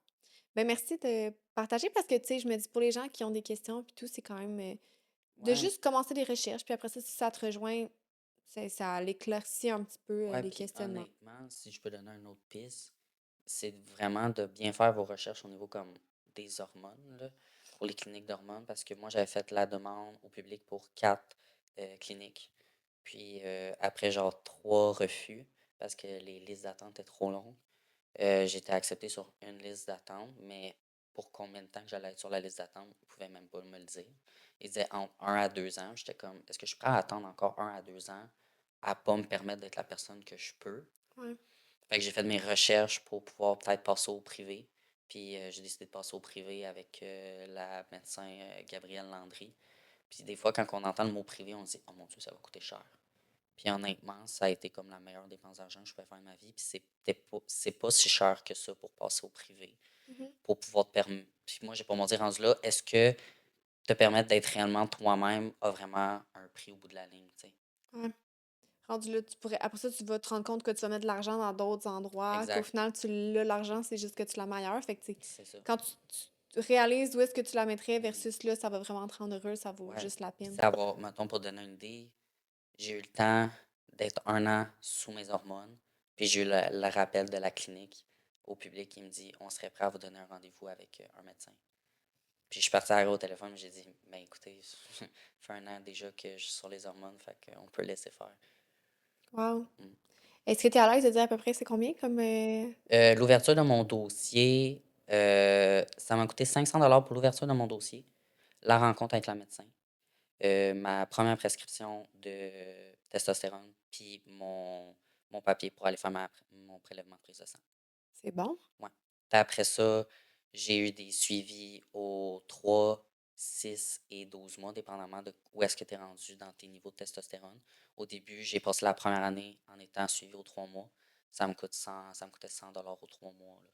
Ben, merci de partager parce que, tu sais, je me dis pour les gens qui ont des questions puis tout, c'est quand même, de ouais, juste commencer des recherches, puis après ça, si ça te rejoint, ça l'éclaircit un petit peu, ouais. les Puis questionnements. honnêtement, si je peux donner une autre piste, c'est vraiment de bien faire vos recherches au niveau comme des hormones, là, pour les cliniques d'hormones, parce que moi, j'avais fait la demande au public pour 4 cliniques. Puis après, genre 3 refus, parce que les listes d'attente étaient trop longues. J'ai été accepté sur une liste d'attente, mais pour combien de temps que j'allais être sur la liste d'attente, ils ne pouvaient même pas me le dire. Ils disaient entre 1 à 2 ans. J'étais comme, est-ce que je suis prêt à attendre encore 1 à 2 ans à pas me permettre d'être la personne que je peux? Ouais. Fait que j'ai fait mes recherches pour pouvoir peut-être passer au privé. Puis j'ai décidé de passer au privé avec la médecin Gabrielle Landry. Puis des fois, quand on entend le mot privé, on se dit, oh mon Dieu, ça va coûter cher. Puis honnêtement, ça a été comme la meilleure dépense d'argent que je pouvais faire de ma vie. Puis c'est pas si cher que ça pour passer au privé, Mmh. pour pouvoir te permettre. Puis moi, j'ai pas mon dire rendu là, est-ce que te permettre d'être réellement toi-même a vraiment un prix au bout de la ligne, tu sais? Ouais. Rendu là, tu pourrais après ça, tu vas te rendre compte que tu vas mettre de l'argent dans d'autres endroits, qu'au Exact, final, tu l'as l'argent, c'est juste que tu l'as meilleur. Fait que, tu sais, c'est ça. quand tu réalises où est-ce que tu la mettrais Mhm. versus là, ça va vraiment te rendre heureux, ça vaut Ouais. juste la Puis peine. savoir, mettons, pour donner une idée, j'ai eu le temps d'être 1 an sous mes hormones. Puis j'ai eu le rappel de la clinique au public qui me dit, on serait prêt à vous donner un rendez-vous avec un médecin. Puis je suis parti à au téléphone, j'ai dit, ben écoutez, ça fait 1 an déjà que je suis sur les hormones, fait qu'on peut laisser faire. Wow. Mm. Est-ce que tu es à l'aise de dire à peu près c'est combien comme, L'ouverture de mon dossier, ça m'a coûté 500 $ pour l'ouverture de mon dossier, la rencontre avec la médecin, ma première prescription de testostérone, puis mon papier pour aller faire mon prélèvement de prise de sang. c'est bon? Ouais. Puis après ça, j'ai eu des suivis aux 3, 6 et 12 mois, dépendamment de où est-ce que tu es rendu dans tes niveaux de testostérone. Au début, j'ai passé la première année en étant suivi aux 3 mois. Ça me coûtait 100 $ aux 3 mois, là.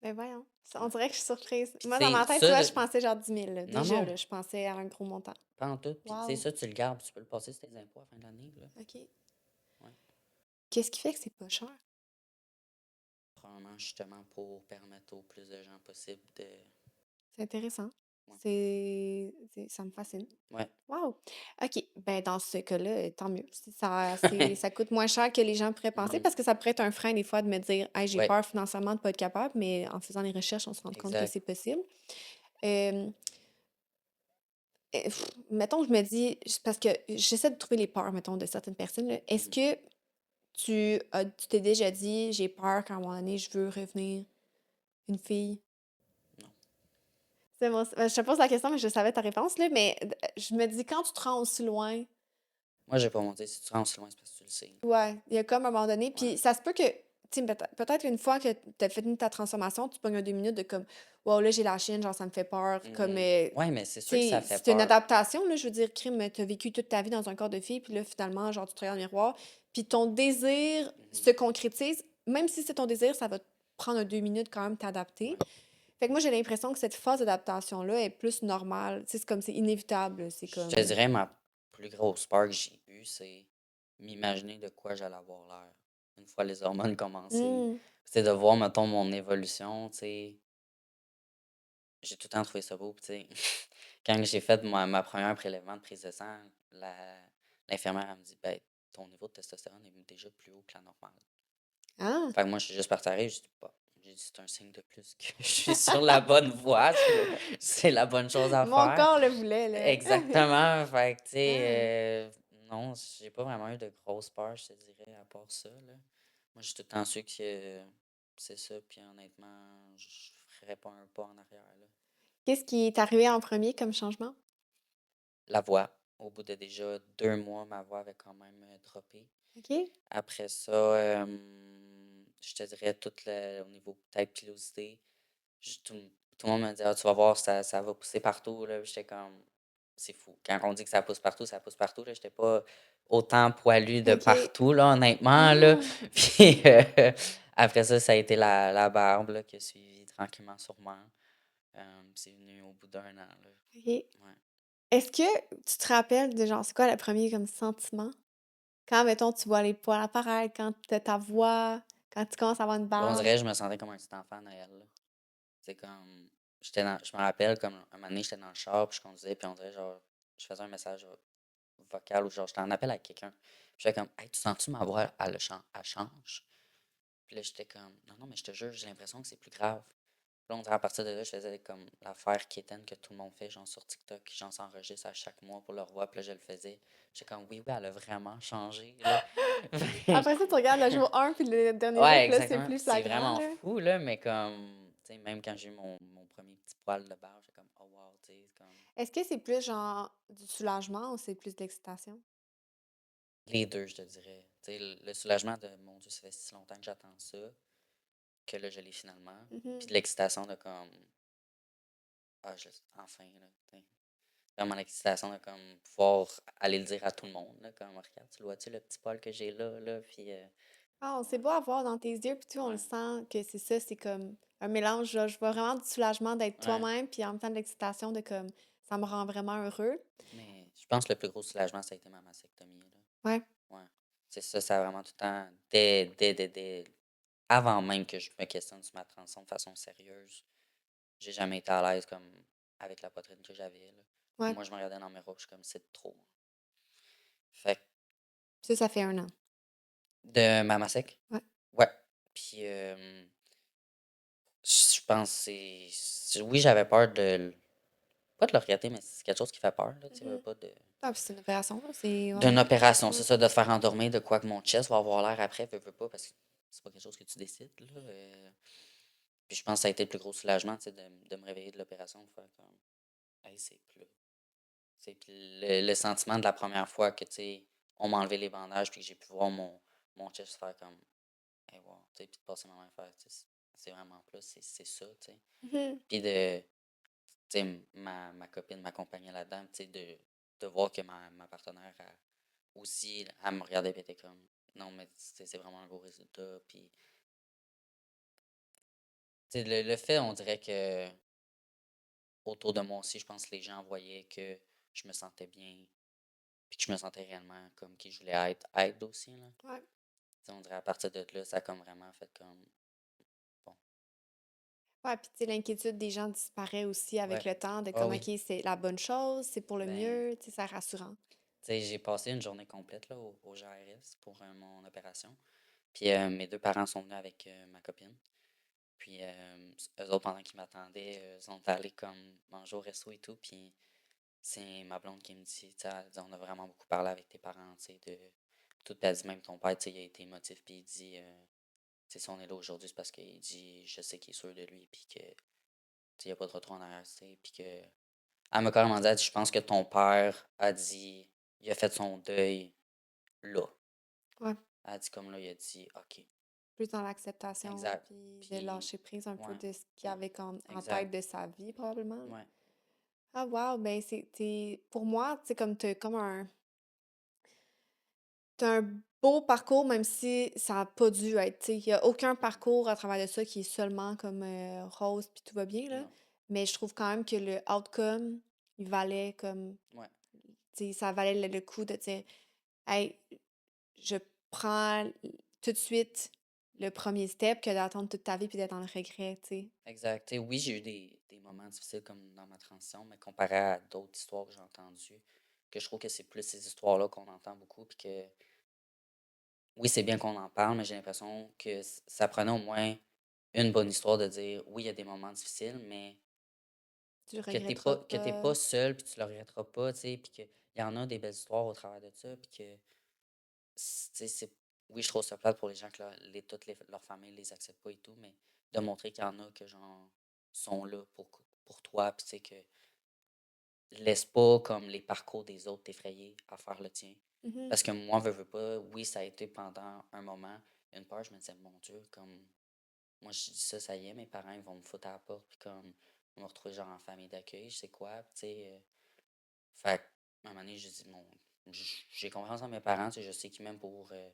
Ben voyons, on Ouais. dirait que je suis surprise. Puis, tu Moi, dans sais, ma tête, tu ça, vois, je pensais genre 10 000 là. non, Déjà, non, là, je pensais à un gros montant. pas en tout. Puis, tu sais, Wow, ça, tu le gardes, tu peux le passer sur tes impôts à la fin de l'année, là. OK. Ouais. Qu'est-ce qui fait que c'est pas cher? Probablement, justement, pour permettre au plus de gens possible de. C'est intéressant. Ouais. Ça me fascine. Ouais. Wow! OK. Ben, dans ce cas-là, tant mieux. Si ça coûte moins cher que les gens pourraient penser Mhm. parce que ça pourrait être un frein des fois de me dire, hey, j'ai Ouais, peur financièrement de ne pas être capable, mais en faisant les recherches, on se rend compte que exact. c'est possible. Euh, Mettons, je me dis, parce que j'essaie de trouver les peurs, mettons, de certaines personnes, là. Est-ce Mhm. que tu t'es déjà dit, j'ai peur qu'à un moment donné, je veux revenir une fille? Non. C'est bon, je te pose la question, mais je savais ta réponse, là, mais je me dis, quand tu te rends aussi loin, Moi, j'ai pas monté. Si tu rends aussi loin, c'est parce que tu le sais. ouais, il y a comme un moment donné, Ouais. puis ça se peut que, tu sais, peut-être une fois que tu as fini ta transformation, tu pognes un 2 minutes de comme, wow, là, j'ai la chienne, genre, ça me fait peur, comme, Mhm. Ouais, mais c'est tu sûr que ça sais, fait c'est une peur. adaptation, là, je veux dire, crime, t'as vécu toute ta vie dans un corps de fille, puis là, finalement, genre, tu te regardes dans le miroir, puis ton désir Mhm. se concrétise, même si c'est ton désir, ça va te prendre un 2 minutes quand même t'adapter. Ouais. Fait que moi, j'ai l'impression que cette phase d'adaptation-là est plus normale, tu sais, c'est comme, c'est inévitable, c'est Je te comme... dirais, ma plus grosse peur que j'ai eue, c'est m'imaginer de quoi j'allais avoir l'air une fois les hormones commencées. Hmm, C'est de voir, mettons, mon évolution, tu sais. J'ai tout le temps trouvé ça beau, puis tu sais. Quand j'ai fait ma première prélèvement de prise de sang, l'infirmière, elle me dit, ben, ton niveau de testostérone est déjà plus haut que la normale. ah, Fait que moi, je suis juste parti à rire, j'ai dit, bah, j'ai dit, c'est un signe de plus que je suis sur la bonne voie, c'est la bonne chose à mon faire. corps le voulait, là. Exactement. Fait que, tu Ah. sais, non, j'ai pas vraiment eu de grosses peurs, je te dirais, à part ça, là. Moi, j'ai tout le temps su que c'est ça, puis honnêtement, je ferais pas un pas en arrière, là. Qu'est-ce qui est arrivé en premier comme changement? La voix, au bout de déjà 2 mois, ma voix avait quand même droppé. OK. Après ça, je te dirais tout au niveau peut-être pilosité. Tout le monde me dit, ah, tu vas voir, ça va pousser partout, là. J'étais comme, c'est fou. Quand on dit que ça pousse partout, ça pousse partout, là. J'étais pas autant poilu de OK. partout, là, honnêtement, là. Ah! Puis après ça a été la barbe, là, qui a suivi tranquillement sûrement. C'est venu au bout d'un an, là. OK. Ouais. Est-ce que tu te rappelles de genre, c'est quoi le premier comme sentiment? Quand, mettons, tu vois les poils apparaître, quand tu ta voix, quand tu commences à avoir une On barbe? dirait que je me sentais comme un petit enfant à Noël, là. C'est comme, je me rappelle, comme un moment donné, j'étais dans le char, puis je conduisais, puis on dirait, genre, je faisais un message vocal, ou genre, j'étais en appel avec quelqu'un. Puis j'étais comme, hey, tu sens-tu ma voix, elle change? Puis là, j'étais comme, non, non, mais je te jure, j'ai l'impression que c'est plus grave. Puis là, on dirait à partir de là, je faisais comme l'affaire quétaine que tout le monde fait, genre sur TikTok, genre s'enregistre à chaque mois pour leur voix, puis là, je le faisais. J'étais comme, oui, oui, elle a vraiment changé, là. Après ça, tu regardes le jour 1 puis le dernier jour, Ouais, puis là, c'est exactement. plus C'est flagrant, vraiment là. fou, là, mais comme, tu sais, même quand j'ai eu mon premier petit poil de barbe, j'étais comme, oh wow, tu sais, comme, Est-ce que c'est plus genre du soulagement ou c'est plus de l'excitation? les deux, je te dirais. Tu sais, le soulagement de, mon Dieu, ça fait si longtemps que j'attends ça, que là, je l'ai finalement. Puis Mhm. de l'excitation de comme, ah, enfin, là, tu sais. Vraiment l'excitation de comme pouvoir aller le dire à tout le monde, là, comme, regarde, tu le vois-tu, le petit poil que j'ai là, puis, Ah, c'est ouais, beau à voir dans tes yeux, puis tu on le ouais, sent que c'est ça, c'est comme un mélange, là, je vois vraiment du soulagement d'être ouais. toi-même, puis en même temps de l'excitation de comme ça me rend vraiment heureux. Mais je pense que le plus gros soulagement, ça a été ma mastectomie, là. Ouais. Ouais. C'est ça, ça a vraiment tout le temps, avant même que je me questionne sur ma transition de façon sérieuse, j'ai jamais été à l'aise comme avec la poitrine que j'avais, là. Ouais. Moi, je me regardais dans le miroir, je suis comme, c'est trop. Fait que Ça fait 1 an. de ma masec, Ouais. ouais. Puis, je pense que oui, j'avais peur pas de le regretter, mais c'est quelque chose qui fait peur, là, tu sais, Mhm. pas de. Ah, puis c'est une opération, là, c'est... Ouais, D'une ouais. opération, c'est Ouais. ça, de te faire endormir, de quoi que mon chest va avoir l'air après, veux pas, parce que c'est pas quelque chose que tu décides, là. Puis je pense que ça a été le plus gros soulagement, tu sais, de me réveiller de l'opération, de faire comme, hey, c'est plat. Tu sais, puis le sentiment de la première fois que, tu sais, on m'a enlevé les bandages, puis que j'ai pu voir mon chest faire comme, hey, wow, tu sais, puis de passer ma main faire, tu sais, c'est vraiment plat, c'est ça, tu sais. Mhm. Puis de, tu sais, ma copine m'accompagnait là-dedans, tu sais, de voir que ma partenaire aussi, elle me regardait, puis elle était comme, non, mais c'est vraiment un beau résultat. Puis, tu sais, le fait, on dirait que autour de moi aussi, je pense que les gens voyaient que je me sentais bien, puis que je me sentais réellement comme qui je voulais être aussi, là. Ouais. Tu sais, on dirait à partir de là, ça a comme vraiment fait comme, bon, Ouais, puis tu sais, l'inquiétude des gens disparaît aussi avec ouais, le temps, de ah comme, oui, OK, c'est la bonne chose, c'est pour le ben, mieux, tu sais, c'est rassurant. tu sais, j'ai passé une journée complète, là, au GRS pour mon opération. Puis mes deux parents sont venus avec ma copine. Puis eux autres, pendant qu'ils m'attendaient, ils sont allés comme manger au resto et tout. Puis c'est ma blonde qui me dit, tu sais, elle dit, on a vraiment beaucoup parlé avec tes parents, tu sais, de tout. Elle dit, même ton père, tu sais, il a été émotif. Puis il dit, tu sais, si on est là aujourd'hui, c'est parce qu'il dit, je sais qu'il est sûr de lui. Puis que, tu sais, il n'y a pas de retour en arrière, tu sais. Puis que, elle m'a carrément dit, elle dit, je pense que ton père a dit, il a fait son deuil là. Ouais. Elle a dit, comme là, il a dit, OK, Plus dans l'acceptation, exact. puis de Puis, lâcher prise un peu ouais, de ce qu'il y ouais, avait en tête exact. de sa vie, probablement. Ouais, Ah, wow, ben, pour moi, c'est comme, t'as un beau parcours, même si ça n'a pas dû être, tu sais. Il y a aucun mhm, parcours à travers de ça qui est seulement comme rose, puis tout va bien, là. non, Mais je trouve quand même que le outcome, il valait comme, ouais. tu sais, ça valait le coup de dire, hey, je prends tout de suite le premier step que d'attendre toute ta vie puis d'être dans le regret, tu sais. Exact. Tu sais, oui, j'ai eu des moments difficiles comme dans ma transition, mais comparé à d'autres histoires que j'ai entendues, que je trouve que c'est plus ces histoires-là qu'on entend beaucoup, puis que oui, c'est bien qu'on en parle, mais j'ai l'impression que ça prenait au moins une bonne histoire de dire oui, il y a des moments difficiles, mais Tu le regretteras que t'es pas. pas seul, puis tu le regretteras pas, tu sais, puis qu'il y en a des belles histoires au travers de ça, puis que tu sais, oui, je trouve ça plate pour les gens que leurs familles les acceptent pas et tout, mais de montrer qu'il y en a que genre sont là pour toi, puis tu sais que laisse pas comme les parcours des autres t'effrayer à faire le tien. Mhm. Parce que moi, veux pas, oui, ça a été pendant un moment, une peur, je me disais, mon Dieu, comme, moi, je dis ça, ça y est, mes parents, ils vont me foutre à la porte, puis comme, ils vont me retrouver genre en famille d'accueil, je sais quoi, puis tu sais. Fait à un moment donné, j'ai dit, bon, j'ai confiance en mes parents, tu sais, je sais qu'ils m'aiment pour, tu sais,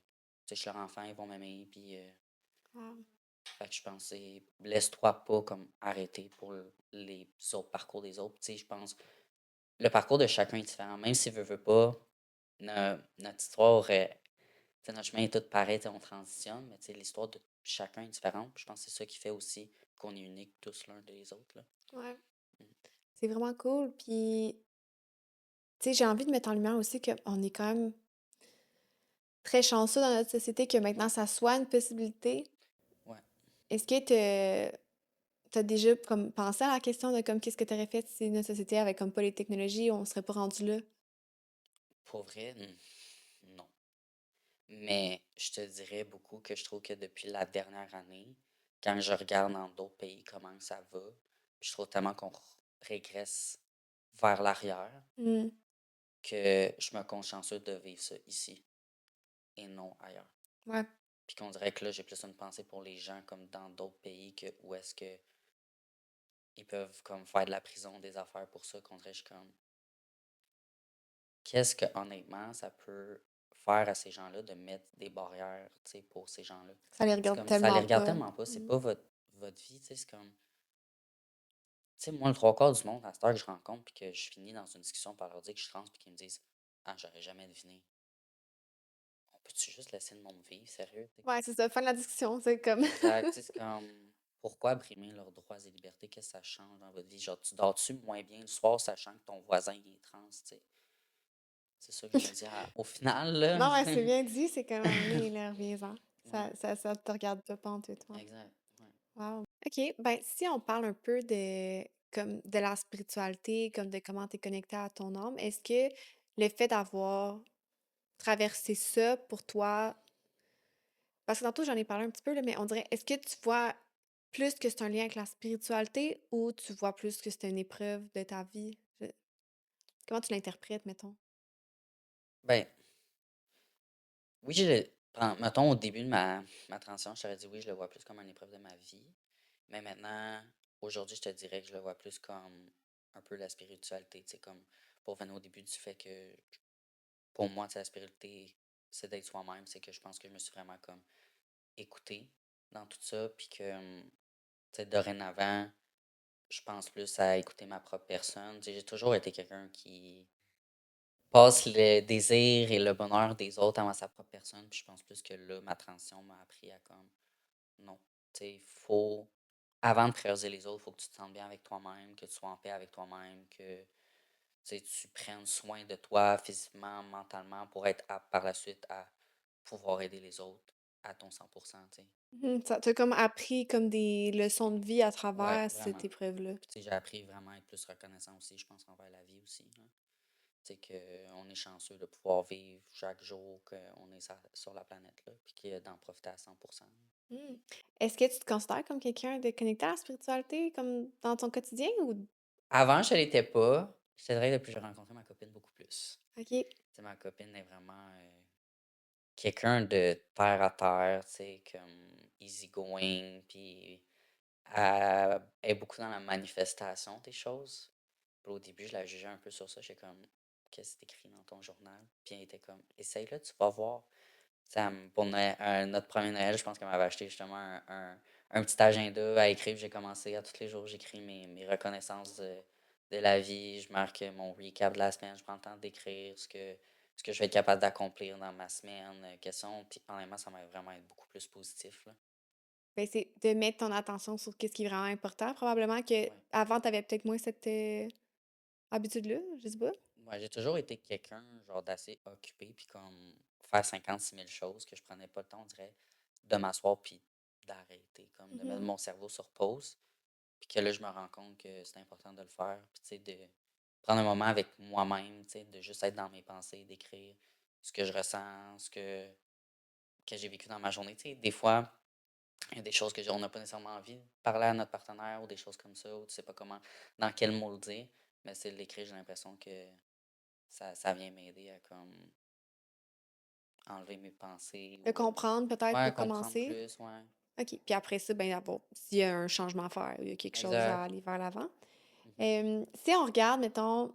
je suis leur enfant, ils vont m'aimer, puis, Wow. fait que je pensais, laisse-toi pas comme arrêter pour les autres parcours des autres, tu sais, je pense. Le parcours de chacun est différent. Même s'il veut pas, notre histoire, tu sais, notre chemin est tout pareil, tu sais, on transitionne, mais tu sais, l'histoire de chacun est différente. Puis je pense que c'est ça qui fait aussi qu'on est uniques tous l'un des autres, là. Ouais. Mm. C'est vraiment cool. Puis, tu sais, j'ai envie de mettre en lumière aussi qu'on est quand même très chanceux dans notre société que maintenant Ouais, ça soit une possibilité. ouais. Est-ce que t'as déjà comme pensé à la question de comme qu'est-ce que t'aurais fait si notre société avait comme pas les technologies, on serait pas rendu là? Pour vrai, non. Mais je te dirais beaucoup que je trouve que depuis la dernière année, quand je regarde dans d'autres pays comment ça va, puis je trouve tellement qu'on régresse vers l'arrière Hmm. que je me compte chanceux de vivre ça ici et non ailleurs. Ouais. Puis qu'on dirait que là, j'ai plus une pensée pour les gens comme dans d'autres pays que où est-ce que ils peuvent comme faire de la prison des affaires pour ça, qu'on dirait je suis comme qu'est-ce que honnêtement ça peut faire à ces gens-là de mettre des barrières, tu sais, pour ces gens-là. Ça les C'est regarde comme ça les tellement regarde pas. tellement pas, c'est Hmm. pas votre vie, tu sais, c'est comme tu sais, moi, le trois quarts du monde, à cette heure que je rencontre, puis que je finis dans une discussion par leur dire que je suis trans, puis qu'ils me disent ah, j'aurais jamais deviné. On peut-tu juste laisser le monde vivre, sérieux? Ouais, c'est ça, fin de la discussion, c'est comme. Exact. Tu sais, c'est comme, pourquoi brimer leurs droits et libertés? Qu'est-ce que ça change dans votre vie? Genre, tu dors-tu moins bien le soir, sachant que ton voisin il est trans, tu sais? C'est ça que je me dis au final, là. Non, ouais, c'est bien dit, c'est comme amené, là, reviens-en. Ouais, Ça te regarde pas pantoute, ouais. exact. Ouais. Wow. OK, ben si on parle un peu de comme de la spiritualité, comme de comment tu es connecté à ton âme, est-ce que le fait d'avoir traversé ça pour toi, parce que tantôt j'en ai parlé un petit peu, là, mais on dirait, est-ce que tu vois plus que c'est un lien avec la spiritualité ou tu vois plus que c'est une épreuve de ta vie? Comment tu l'interprètes, mettons? Ben, oui, mettons, au début de ma transition, je t'aurais dit oui, je le vois plus comme une épreuve de ma vie. Mais maintenant, aujourd'hui, je te dirais que je le vois plus comme un peu la spiritualité, tu sais, comme pour venir au début du fait que pour moi, tu sais, la spiritualité, c'est d'être soi-même. C'est que je pense que je me suis vraiment comme écouté dans tout ça. Puis que, tu sais, dorénavant, je pense plus à écouter ma propre personne. Tu sais, j'ai toujours été quelqu'un qui passe le désir et le bonheur des autres avant sa propre personne. Puis je pense plus que là, ma transition m'a appris à comme, non, tu sais, faut, avant de prioriser les autres, il faut que tu te sentes bien avec toi-même, que tu sois en paix avec toi-même, que tu sais, tu prennes soin de toi physiquement, mentalement, pour être apte par la suite à pouvoir aider les autres à ton 100%, tu sais. Ça t'a comme appris comme des leçons de vie à Ouais, travers cette vraiment. épreuve-là. Puis, tu sais, j'ai appris vraiment à être plus reconnaissant aussi, je pense, envers la vie aussi, là. Tu sais, qu'on est chanceux de pouvoir vivre chaque jour qu'on est sur la planète, là, puis d'en profiter à 100%. Mmh. Est-ce que tu te considères comme quelqu'un de connecté à la spiritualité, comme dans ton quotidien ou Avant, je l'étais pas. Je te dirais, depuis que j'ai rencontré ma copine, beaucoup plus. OK. Tu sais, ma copine est vraiment quelqu'un de terre à terre, tu sais, comme easygoing, puis elle est beaucoup dans la manifestation des choses. Puis au début, je la jugeais un peu sur ça. J'étais comme, qu'est-ce que t'écris dans ton journal? Puis elle était comme, essaye-le, tu vas voir. Tu sais, pour notre premier Noël, je pense qu'elle m'avait acheté justement un petit agenda à écrire. J'ai commencé à tous les jours, j'écris mes reconnaissances de la vie. Je marque mon recap de la semaine. Je prends le temps d'écrire ce que je vais être capable d'accomplir dans ma semaine. Question. Puis honnêtement, ça m'a vraiment été beaucoup plus positif, là. Ben, c'est de mettre ton attention sur qu'est-ce qui est vraiment important. Probablement que Ouais. avant tu avais peut-être moins cette, habitude-là, je sais pas? Moi, j'ai toujours été quelqu'un, genre, d'assez occupé, puis comme faire 56 000 choses que je prenais pas le temps, on dirait, de m'asseoir puis d'arrêter, comme de mettre Mmh. mon cerveau sur pause. Puis que là, je me rends compte que c'est important de le faire. Puis, tu sais, de prendre un moment avec moi-même, tu sais, de juste être dans mes pensées, d'écrire ce que je ressens, que j'ai vécu dans ma journée. Tu sais, des fois, il y a des choses on n'a pas nécessairement envie de parler à notre partenaire ou des choses comme ça, ou tu sais pas comment, dans quel mot le dire. Mais c'est de l'écrire, j'ai l'impression que ça vient m'aider à comme enlever mes pensées De ou comprendre peut-être ouais, pour comprendre commencer? plus, ouais. OK. Puis après ça, ben, bon, s'il y a un changement à faire, il y a quelque chose à Exact. aller vers l'avant. Mhm. Si on regarde, mettons,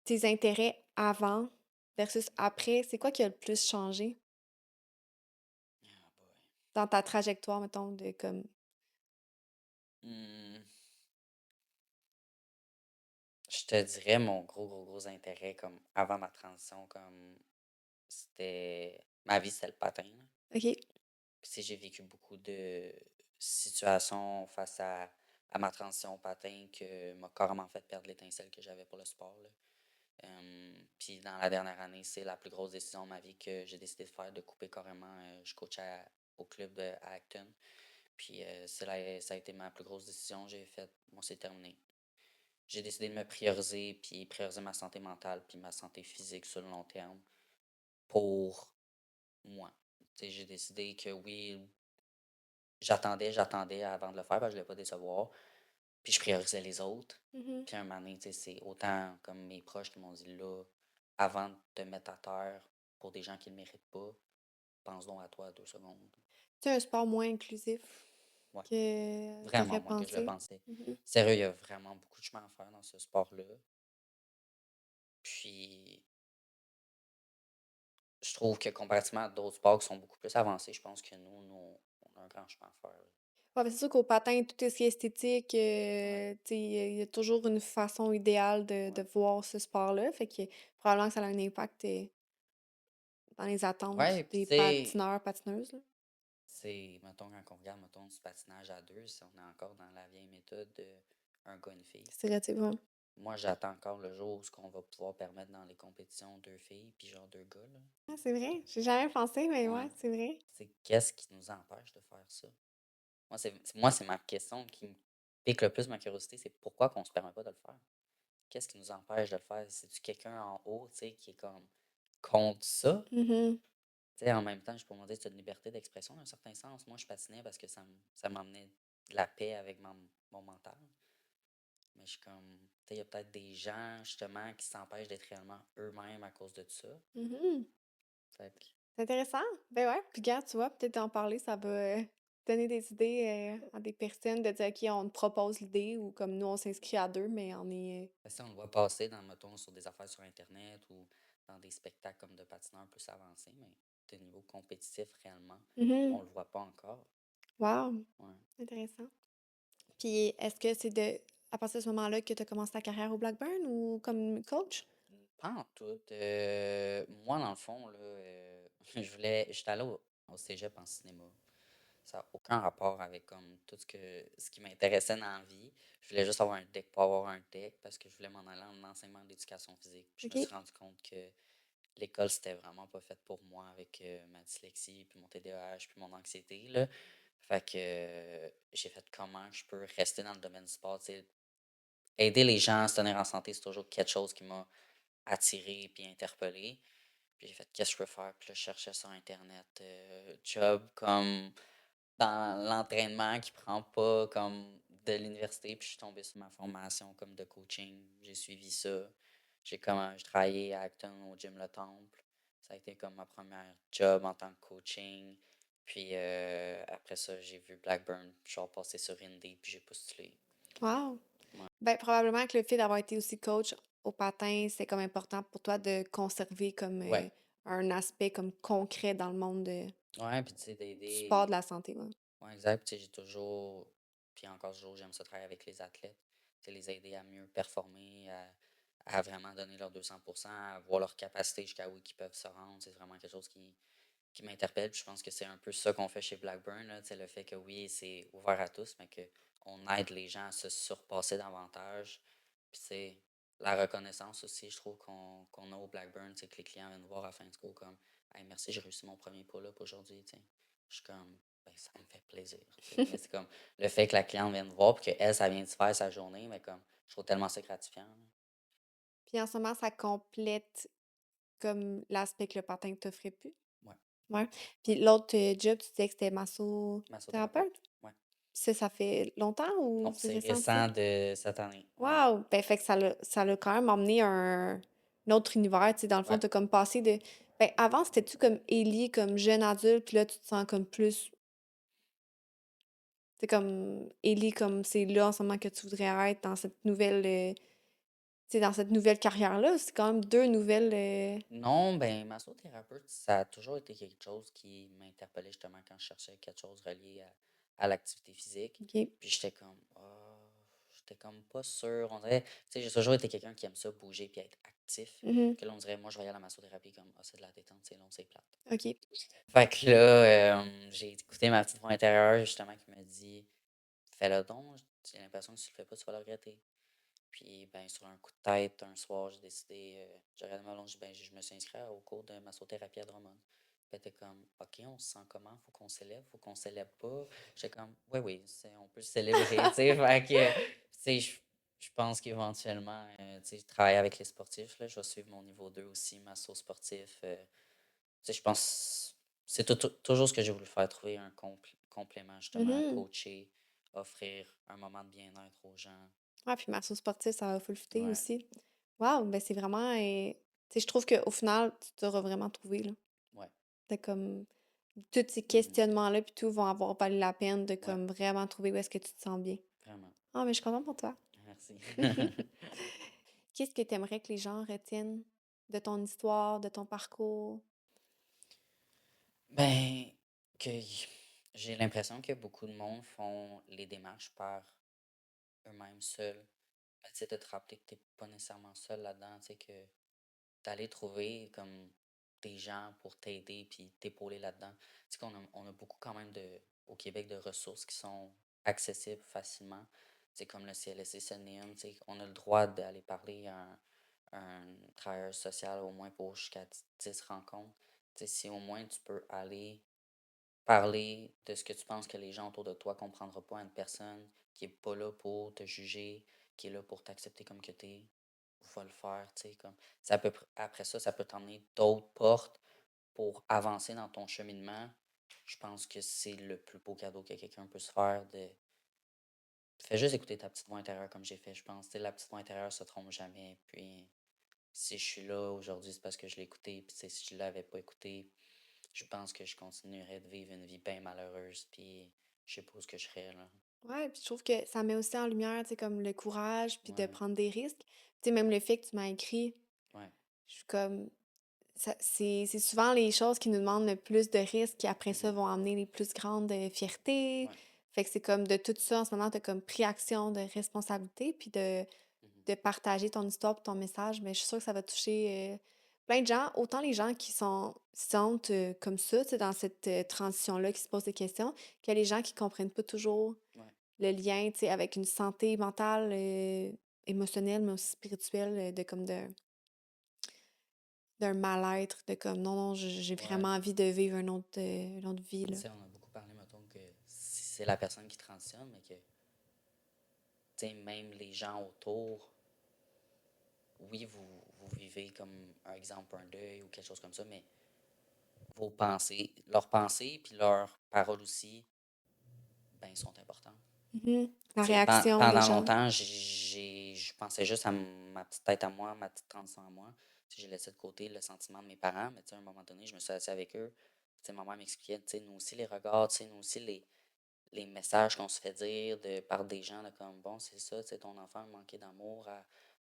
tes intérêts avant versus après, c'est quoi qui a le plus changé Ah boy. dans ta trajectoire, mettons, de comme Hmm. Je te dirais mon gros intérêt comme avant ma transition, comme c'était ma vie, c'était le patin, là. OK. Puis, tu sais, j'ai vécu beaucoup de situations face à ma transition au patin que m'a carrément fait perdre l'étincelle que j'avais pour le sport, là. Puis dans la dernière année, c'est la plus grosse décision de ma vie que j'ai décidé de faire, de couper carrément. Je coachais au club à Acton. Puis ça a été ma plus grosse décision. J'ai fait, bon, c'est terminé. J'ai décidé de me prioriser, puis prioriser ma santé mentale, puis ma santé physique sur le long terme pour moi. Tu sais, j'ai décidé que oui, j'attendais avant de le faire parce que je ne voulais pas décevoir. Puis je priorisais les autres. Mmh. Puis un moment donné, tu sais, c'est autant comme mes proches qui m'ont dit là, avant de te mettre à terre pour des gens qui ne le méritent pas, pense donc à toi 2 secondes. C'est un sport moins inclusif Ouais, que tu vraiment aurais moins que je le pensé? pensais. Mmh. Sérieux, il y a vraiment beaucoup de chemin à faire dans ce sport-là. Puis je trouve que comparativement à d'autres sports qui sont beaucoup plus avancés, je pense que on a un grand chemin à faire, là. Ouais, ben, c'est sûr qu'au patin, tout est ce qui est esthétique, Ouais, tu sais, il y a toujours une façon idéale de ouais. voir ce sport-là. Fait que probablement que ça a un impact, dans les attentes Ouais, puis tu des sais, patineurs, patineuses, là. mettons, quand on regarde, mettons, du patinage à deux, si on est encore dans la vieille méthode de un gars, une fille. Stéréotypement. Moi, j'attends encore le jour où ce qu'on va pouvoir permettre dans les compétitions 2 filles, puis genre 2 gars, là. Ah, c'est vrai, j'ai jamais pensé, mais Ouais. ouais, c'est vrai. C'est qu'est-ce qui nous empêche de faire ça? Moi, c'est ma question qui me pique le plus ma curiosité, c'est pourquoi qu'on se permet pas de le faire? Qu'est-ce qui nous empêche de le faire? C'est-tu quelqu'un en haut, tu sais, qui est comme contre ça? Mhm. Tu sais, en même temps, je peux me dire, c'est une liberté d'expression dans un certain sens. Moi, je patinais parce que ça m'emmenait de la paix avec mon mental. Mais je suis comme, tu sais, il y a peut-être des gens, justement, qui s'empêchent d'être réellement eux-mêmes à cause de ça. Mhm. Fait que, C'est intéressant. Ben ouais, puis regarde, tu vois, peut-être en parler, ça va donner des idées à des personnes de dire, OK, on te propose l'idée ou comme nous, on s'inscrit à deux, mais on est. si on le voit passer dans, mettons, sur des affaires sur Internet ou dans des spectacles comme de patineurs plus avancés, mais de niveau compétitif réellement, on Mhm. le voit pas encore. Wow, Ouais. intéressant. Puis est-ce que c'est à partir de ce moment-là que tu as commencé ta carrière au Blackburn ou comme coach? Pas en tout. Moi, dans le fond, là, j'étais allé au cégep en cinéma. Ça n'a aucun rapport avec comme tout ce qui m'intéressait dans la vie. Je voulais juste avoir un deck pour avoir un deck parce que je voulais m'en aller en enseignement d'éducation physique. Puis je me suis OK. rendu compte que l'école, c'était vraiment pas fait pour moi avec ma dyslexie, puis mon TDAH, puis mon anxiété, là. Fait que j'ai fait comment je peux rester dans le domaine du sport. Tu sais, aider les gens à se tenir en santé, c'est toujours quelque chose qui m'a attiré puis interpellé. Puis j'ai fait qu'est-ce que je peux faire? Puis là, je cherchais sur Internet job comme dans l'entraînement qui prend pas comme de l'université. Puis je suis tombé sur ma formation comme de coaching. J'ai suivi ça. J'ai travaillé à Acton au gym Le Temple. Ça a été comme ma première job en tant que coaching. Puis après ça, j'ai vu Blackburn. Puis je suis repassé sur Indeed. Puis j'ai postulé. Wow. Ouais. Ben, probablement que le fait d'avoir été aussi coach au patin, c'est comme important pour toi de conserver comme Ouais. un aspect comme concret dans le monde Ouais, puis tu sais, du sport de d'aider. la santé. Ouais. Ouais, exact. Tu sais, j'ai toujours, puis encore toujours, j'aime ça travailler avec les athlètes. Tu sais, les aider à mieux performer, à vraiment donner leur 200%, à voir leur capacité jusqu'à où ils peuvent se rendre. C'est vraiment quelque chose qui m'interpelle. Puis je pense que c'est un peu ça qu'on fait chez Blackburn, là. Tu sais, le fait que oui, c'est ouvert à tous, mais qu'on aide les gens à se surpasser davantage. Puis c'est la reconnaissance aussi, je trouve, qu'on a au Blackburn, c'est que les clients viennent nous voir à la fin du cours comme hey, merci, j'ai réussi mon premier pull-up aujourd'hui. Tu sais. Je suis comme ben, ça me fait plaisir. Tu sais. Mais c'est comme le fait que la cliente vienne nous voir et qu'elle, ça vient de faire sa journée, mais comme je trouve tellement ça gratifiant. Là. Puis en ce moment, ça complète comme l'aspect que le patin t'offrait plus. Ouais. Ouais. Puis l'autre job, tu disais que c'était Massothérapeute. massothérapeute. Ouais. Ça fait longtemps ou Non, c'est c'est récent de ça? récent de cette année. Ouais. Wow! Ben, fait que ça l'a quand même emmené un autre univers, tu sais, dans le fond, Ouais. t'as comme passé de ben, avant, c'était-tu comme Ellie, comme jeune adulte, puis là, tu te sens comme plus c'est comme Ellie, comme c'est là, en ce moment, que tu voudrais être dans cette nouvelle, tu sais, dans cette nouvelle carrière-là? C'est quand même 2 nouvelles, Non, ben, massothérapeute, ça a toujours été quelque chose qui m'interpellait justement quand je cherchais quelque chose relié à l'activité physique. OK. Puis j'étais comme pas sûr. On dirait, tu sais, j'ai toujours été quelqu'un qui aime ça bouger puis être actif. Mmh. Que là, on dirait, moi, je vais aller à la massothérapie comme, ah, c'est de la détente, c'est long, c'est plate. OK. Fait que là, j'ai écouté ma petite voix intérieure justement qui me dit, fais-le donc, j'ai l'impression que si tu le fais pas, tu vas le regretter. Puis, ben, sur un coup de tête, un soir, j'ai décidé, j'ai regardé ma blonde, je me suis inscrit au cours de massothérapie à Drummond. Puis elle était comme, OK, on se sent comment? Faut qu'on célèbre pas. J'étais comme, oui, oui, on peut se célébrer, tu sais. Fait que, tu sais, je pense qu'éventuellement, tu sais, je travaille avec les sportifs, là. Je vais suivre mon niveau 2 aussi, masso sportif. Tu sais, je pense, c'est toujours ce que j'ai voulu faire, trouver un complément, justement, Mmh. coacher, offrir un moment de bien-être aux gens. Ouais, puis masso sportif, ça va full fitter Ouais, aussi. Wow! Ben, c'est vraiment, tu sais, je trouve qu'au final, tu t'auras vraiment trouvé, là. ouais. Tu comme tous ces Mhm. questionnements-là puis tout vont avoir valu la peine de Ouais, comme vraiment trouver où est-ce que tu te sens bien. vraiment. Ah, mais je suis contente pour toi. Merci. Qu'est-ce que tu aimerais que les gens retiennent de ton histoire, de ton parcours? Ben, que j'ai l'impression que beaucoup de monde font les démarches par eux-mêmes seuls. Ben, tu sais, de te rappeler que t'es pas nécessairement seul là-dedans, tu sais, que d'aller trouver comme des gens pour t'aider puis t'épauler là-dedans. Tu sais on a beaucoup quand même au Québec de ressources qui sont accessibles facilement. C'est comme le CLSC Sunnium, tu sais, on a le droit d'aller parler à un travailleur social au moins pour jusqu'à 10 rencontres. Tu sais, si au moins tu peux aller parler de ce que tu penses que les gens autour de toi ne comprendront pas à une personne qui est pas là pour te juger, qui est là pour t'accepter comme que tu es, va le faire, tu sais, comme après ça, ça peut t'emmener d'autres portes pour avancer dans ton cheminement. Je pense que c'est le plus beau cadeau que quelqu'un peut se faire de fais juste écouter ta petite voix intérieure comme j'ai fait, je pense. Tu sais, la petite voix intérieure se trompe jamais. Puis si je suis là aujourd'hui, c'est parce que je l'ai écouté. Puis tu sais, si je l'avais pas écouté, je pense que je continuerais de vivre une vie bien malheureuse, puis je sais pas où ce que je serais, là. Ouais, puis je trouve que ça met aussi en lumière, tu sais, comme le courage, puis de Ouais, prendre des risques. Tu sais, même le fait que tu m'as écrit, ouais, je suis comme, c'est souvent les choses qui nous demandent le plus de risques qui, après ça, Mhm. vont amener les plus grandes, fiertés. Ouais. Fait que c'est comme de tout ça, en ce moment, tu as comme pris action de responsabilité, puis Mhm. de partager ton histoire puis ton message. Mais je suis sûre que ça va toucher, plein de gens, autant les gens qui sentent, comme ça, tu sais, dans cette, transition-là, qui se posent des questions, que les gens qui comprennent pas toujours Ouais. le lien, tu sais, avec une santé mentale, émotionnelle, mais aussi spirituelle, de comme d'un mal-être, de comme: «Non, non, j'ai Ouais. vraiment envie de vivre une autre vie, Tu là». sais, on a beaucoup parlé, mettons, que si c'est la personne qui transitionne, mais que, tu sais, même les gens autour, oui, vous vivez comme un exemple, un deuil ou quelque chose comme ça, mais leurs pensées, puis leurs paroles aussi, ben, sont importantes. Mmh. La Tu sais, réaction des pendant gens. longtemps, je pensais juste à ma petite tête à moi, ma petite transition à moi. Tu sais, j'ai laissé de côté le sentiment de mes parents, mais tu sais, à un moment donné, je me suis assis avec eux. Tu sais, ma mère m'expliquait, tu sais, nous aussi, les regards, tu sais, nous aussi, les messages qu'on se fait dire par des gens, là, comme, bon, c'est ça, tu sais, ton enfant manquait d'amour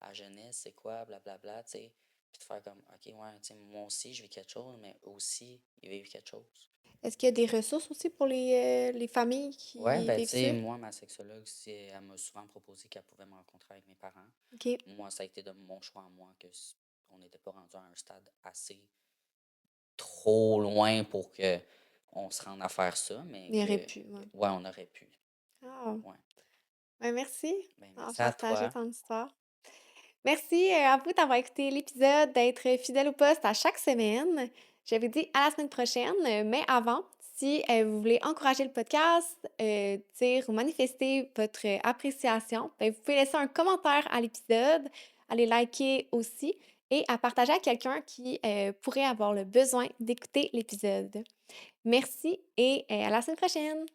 à jeunesse, c'est quoi, blablabla, tu sais. Puis de faire comme, OK, ouais, tu sais, moi aussi, je vis quelque chose, mais eux aussi, ils vivent quelque chose. Est-ce qu'il y a des ressources aussi pour les familles Ouais, qui ben, tu vivent ça? sais, moi, ma sexologue, elle m'a souvent proposé qu'elle pouvait me rencontrer avec mes parents. OK. Moi, ça a été de mon choix à moi on n'était pas rendu à un stade assez trop loin pour que on se rende à faire ça, mais Il y que, aurait pu, ouais. ouais, on aurait pu. Ah! Ouais. Ben, merci Ben, d'avoir merci à partagé toi. ton histoire. Merci, à vous d'avoir écouté l'épisode, d'être fidèle au poste à chaque semaine. Je vous dis à la semaine prochaine, mais avant, si, vous voulez encourager le podcast, dire ou manifester votre appréciation, ben, vous pouvez laisser un commentaire à l'épisode, à les liker aussi et à partager à quelqu'un qui, pourrait avoir le besoin d'écouter l'épisode. Merci et à la semaine prochaine!